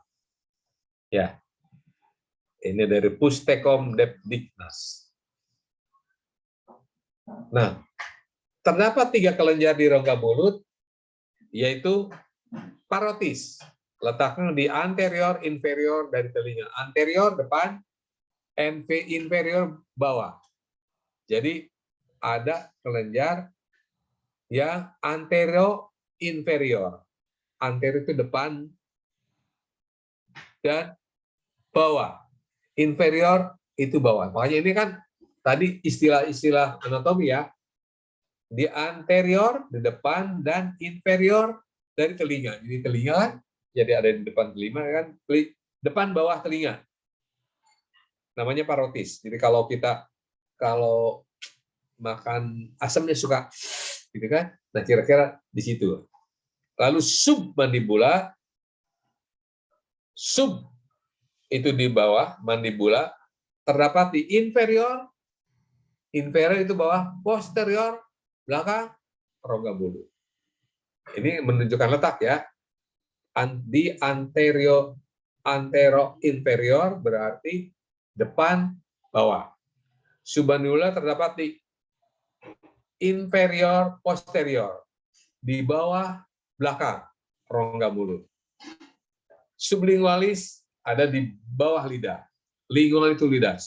Ya, ini dari Pustekom Depdiknas. Nah, terdapat 3 kelenjar di rongga mulut, yaitu parotis, letaknya di anterior inferior dari telinga. Anterior depan, inferior bawah. Jadi ada kelenjar yang anterior inferior. Anterior itu depan dan bawah. Inferior itu bawah. Makanya ini kan tadi istilah-istilah anatomi ya. Di anterior, di depan, dan inferior dari telinga. Jadi telinga kan, jadi ada di depan telinga kan, depan bawah telinga. Namanya parotis. Jadi kalau makan asamnya suka gitu kan. Nah, kira-kira di situ. Lalu submandibula, sub itu di bawah mandibula, terdapat di inferior, inferior itu bawah, posterior belakang rongga mulut. Ini menunjukkan letak ya. Di antero inferior berarti depan bawah. Submandibula terdapat di inferior posterior, di bawah belakang rongga mulut. Sublingualis ada di bawah lidah. Lingual itu lidah.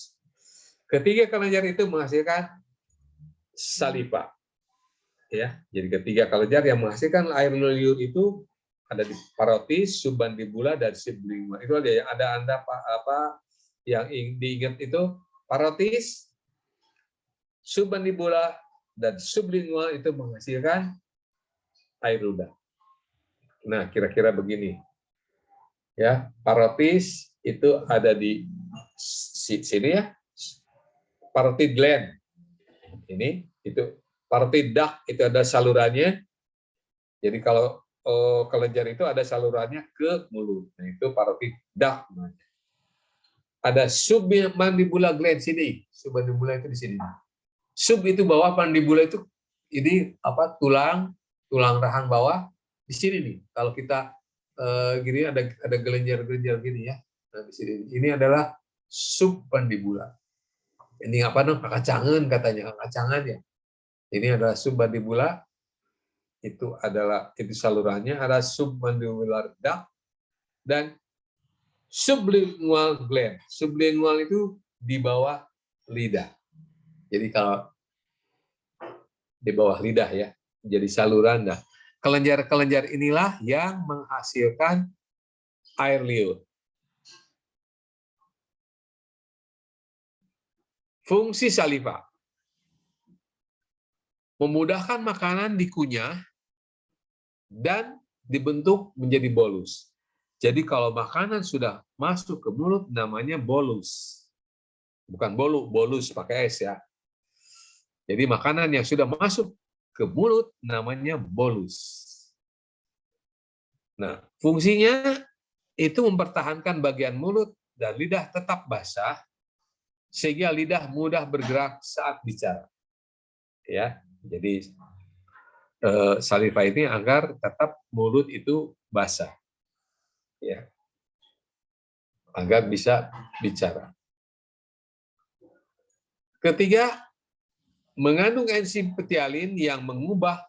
Ketiga kelenjar itu menghasilkan saliva. Ya, jadi ketiga kelenjar yang menghasilkan air liur itu ada di parotis, submandibula, dan sublingual. Itu ada apa yang diingat itu parotis, submandibula, dan sublingual itu menghasilkan air ludah. Nah, kira-kira begini. Ya, parotis itu ada di sini ya. Parotid gland. Ini itu parotid duct itu ada salurannya. Jadi kalau kelenjar itu ada salurannya ke mulut. Nah, itu parotid duct. Ada submandibula gland sini. Submandibula itu di sini. Sub itu bawah, mandibula itu ini apa, tulang rahang bawah di sini nih. Kalau kita gini ada gelenjar-gelenjar gini ya. Nah, di sini. Ini adalah submandibula. Ini apa namanya? Kacangan katanya, kacangan ya. Ini adalah submandibula. Itu salurannya, ada submandibular duct dan sublingual gland. Sublingual itu di bawah lidah. Jadi kalau di bawah lidah ya, jadi saluran. Nah, kelenjar-kelenjar inilah yang menghasilkan air liur. Fungsi saliva memudahkan makanan dikunyah dan dibentuk menjadi bolus. Jadi kalau makanan sudah masuk ke mulut namanya bolus. Bukan bolu, bolus pakai S ya. Jadi makanan yang sudah masuk ke mulut namanya bolus. Nah, fungsinya itu mempertahankan bagian mulut dan lidah tetap basah sehingga lidah mudah bergerak saat bicara. Ya, jadi saliva ini agar tetap mulut itu basah, ya, agar bisa bicara. Ketiga, mengandung enzim petialin yang mengubah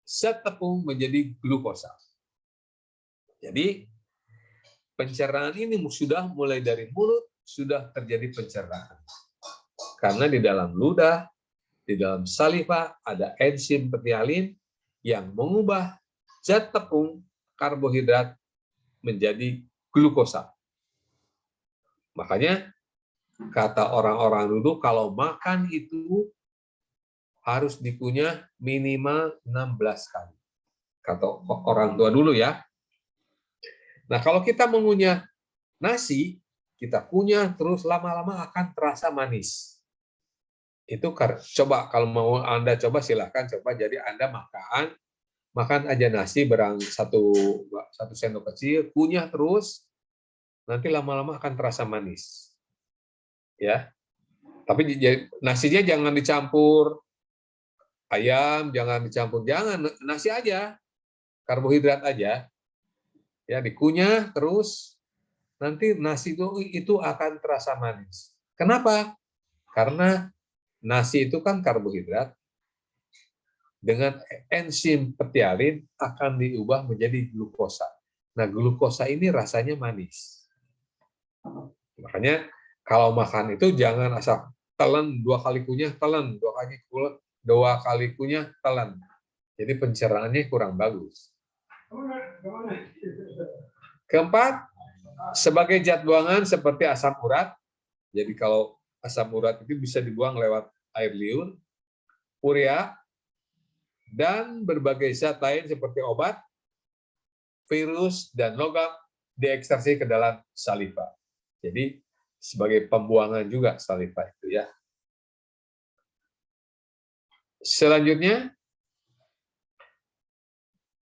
zat tepung menjadi glukosa. Jadi pencernaan ini sudah mulai dari mulut sudah terjadi pencernaan. Karena di dalam ludah, di dalam saliva ada enzim petialin yang mengubah zat tepung karbohidrat menjadi glukosa. Makanya kata orang-orang dulu kalau makan itu harus dikunyah minimal 16 kali. Kata orang tua dulu ya. Nah, kalau kita mengunyah nasi, kita kunyah terus lama-lama akan terasa manis. Itu coba kalau mau Anda coba silahkan coba. Jadi Anda makan aja nasi satu sendok kecil, kunyah terus, nanti lama-lama akan terasa manis. Ya. Tapi nasinya jangan dicampur ayam, jangan dicampur, jangan, nasi aja, karbohidrat aja. Ya, dikunyah terus, nanti nasi itu akan terasa manis. Kenapa? Karena nasi itu kan karbohidrat, dengan enzim petialin akan diubah menjadi glukosa. Nah, glukosa ini rasanya manis. Makanya kalau makan itu jangan asal telan 2 kali kunyah, telan 2 kali kunyah, telan. Jadi pencernaannya kurang bagus. Keempat, sebagai zat buangan seperti asam urat. Jadi kalau asam urat itu bisa dibuang lewat air liur, urea, dan berbagai zat lain seperti obat, virus, dan logam diekstraksi ke dalam saliva. Jadi sebagai pembuangan juga saliva itu ya. Selanjutnya,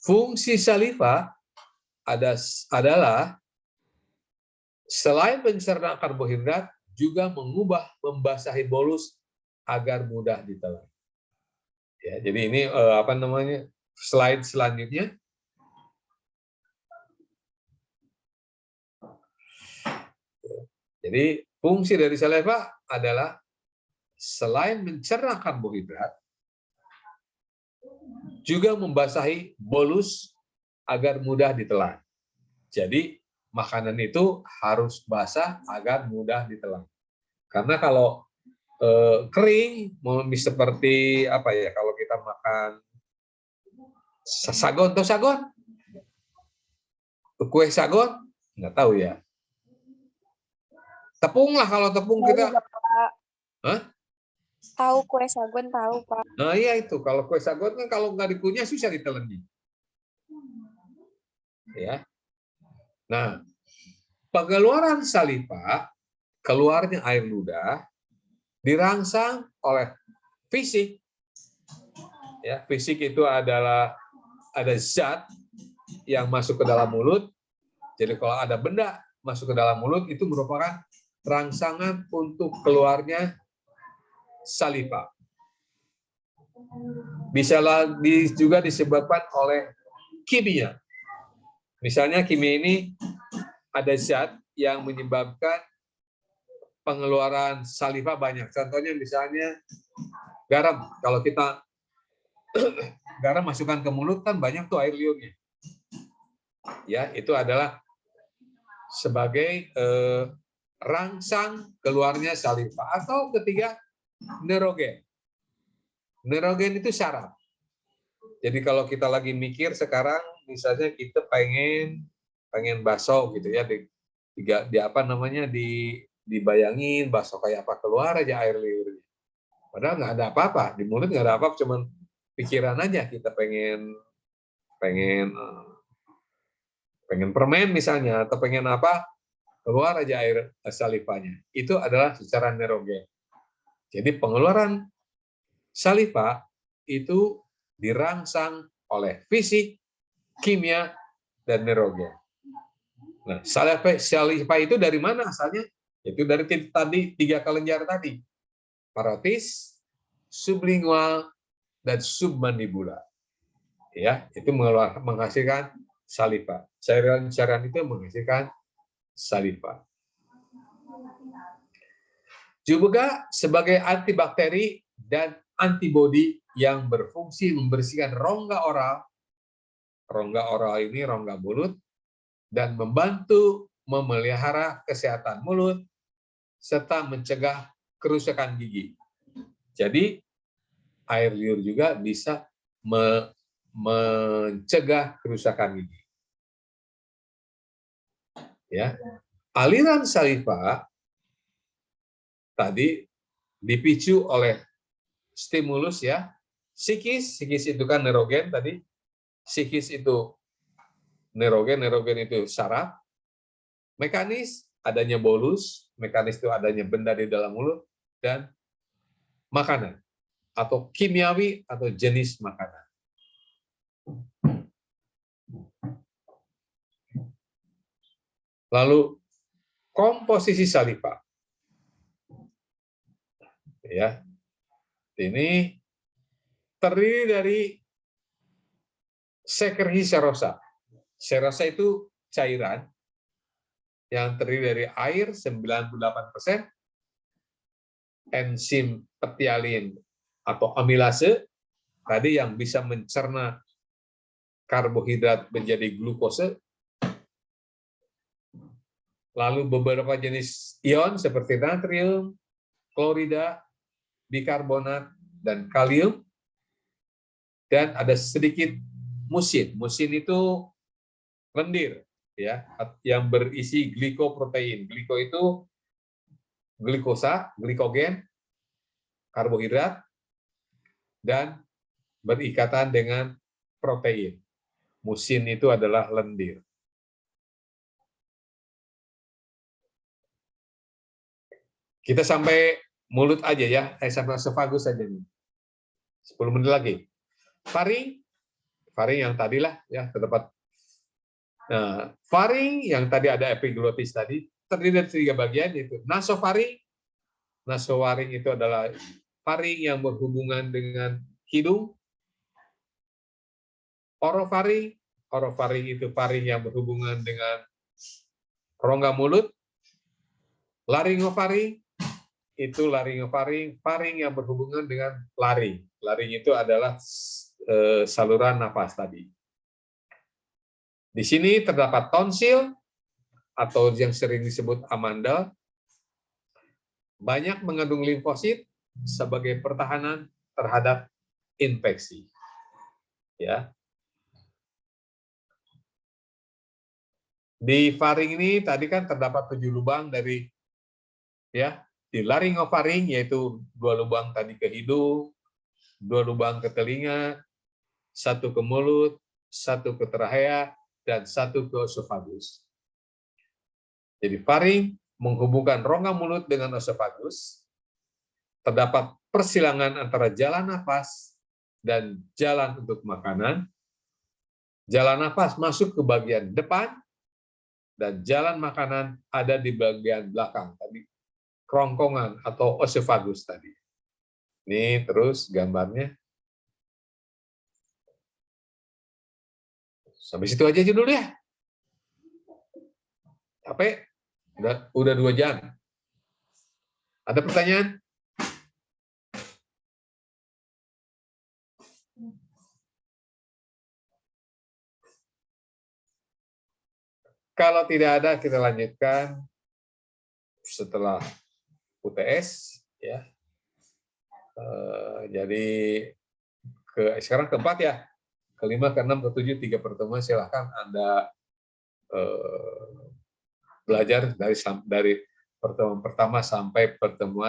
fungsi saliva adalah selain mencerna karbohidrat, juga membasahi bolus agar mudah ditelan. Ya, jadi ini slide selanjutnya. Jadi fungsi dari saliva adalah selain mencerna karbohidrat, juga membasahi bolus agar mudah ditelan. Jadi makanan itu harus basah agar mudah ditelan. Karena kalau kering, seperti apa ya? Kalau kita makan sagon, atau sagon, kue sagon, nggak tahu ya. Tepung lah, kalau tepung kita. Hah? Tahu kue sagon, tahu Pak. Nah iya itu, kalau kue sagon kan kalau nggak dikunyah susah ditelannya. Ya. Nah, pengeluaran saliva, keluarnya air ludah, dirangsang oleh fisik. Ya, fisik itu adalah ada zat yang masuk ke dalam mulut. Jadi kalau ada benda masuk ke dalam mulut itu merupakan rangsangan untuk keluarnya saliva. Bisa juga disebabkan oleh kimia. Misalnya kimia ini ada zat yang menyebabkan pengeluaran saliva banyak. Contohnya misalnya garam. Kalau kita garam masukkan ke mulut kan banyak tuh air liurnya. Ya, itu adalah sebagai rangsang keluarnya saliva. Atau ketiga, neurogen. Neurogen itu syaraf. Jadi kalau kita lagi mikir sekarang, misalnya kita pengen bakso gitu ya, dibayangin bakso kayak apa, keluar aja air liurnya. Padahal nggak ada apa-apa di mulut, nggak ada apa-apa, cuman pikiran aja kita pengen permen misalnya, atau pengen apa, keluar aja air salivanya. Itu adalah secara neurogen. Jadi pengeluaran saliva itu dirangsang oleh fisik, kimia, dan neurogen. Nah, saliva itu dari mana asalnya? Itu dari tadi 3 kelenjar tadi. Parotis, sublingual, dan submandibular. Ya, itu menghasilkan saliva. Cairan-cairan itu menghasilkan saliva. Juga sebagai antibakteri dan antibodi yang berfungsi membersihkan rongga oral. Rongga oral ini rongga mulut, dan membantu memelihara kesehatan mulut serta mencegah kerusakan gigi. Jadi air liur juga bisa mencegah kerusakan gigi. Ya, aliran saliva tadi dipicu oleh stimulus ya, psikis itu kan neurogen tadi, psikis itu neurogen itu saraf, mekanis adanya bolus, mekanis itu adanya benda di dalam mulut, dan makanan atau kimiawi atau jenis makanan. Lalu komposisi saliva. Ya. Ini terdiri dari Secretion serosa. Serosa itu cairan yang terdiri dari air 98%, enzim petialin atau amilase tadi yang bisa mencerna karbohidrat menjadi glukose. Lalu beberapa jenis ion seperti natrium, klorida, bikarbonat, dan kalium. Dan ada sedikit musin. Musin itu lendir ya, yang berisi glikoprotein. Gliko itu glikosa, glikogen, karbohidrat, dan berikatan dengan protein. Musin itu adalah lendir. Kita sampai mulut aja ya, sampai esophagus aja nih. 10 menit lagi. Faring yang tadilah ya terdapat. Nah, faring yang tadi ada epiglotis tadi terdiri dari 3 bagian, yaitu nasofaring. Nasofaring itu adalah faring yang berhubungan dengan hidung. Orofaring itu faring yang berhubungan dengan rongga mulut. Laringofaring itu faring yang berhubungan dengan laring. Laring itu adalah saluran nafas tadi. Di sini terdapat tonsil atau yang sering disebut amandel, banyak mengandung limfosit sebagai pertahanan terhadap infeksi. Ya. Di faring ini tadi kan terdapat 7 lubang dari ya, di laringofaring yaitu 2 lubang tadi ke hidung, 2 lubang ke telinga, 1 ke mulut, 1 ke trachea, dan 1 ke esophagus. Jadi faring menghubungkan rongga mulut dengan esophagus. Terdapat persilangan antara jalan nafas dan jalan untuk makanan. Jalan nafas masuk ke bagian depan dan jalan makanan ada di bagian belakang tadi, kerongkongan atau esophagus tadi. Ini terus gambarnya. Sampai situ aja dulu ya. Capek? Udah 2 jam. Ada pertanyaan? Kalau tidak ada, kita lanjutkan setelah UTS ya. Jadi sekarang keempat ya. Kelima, keenam, ketujuh, 3 pertemuan silahkan Anda belajar dari pertemuan pertama sampai pertemuan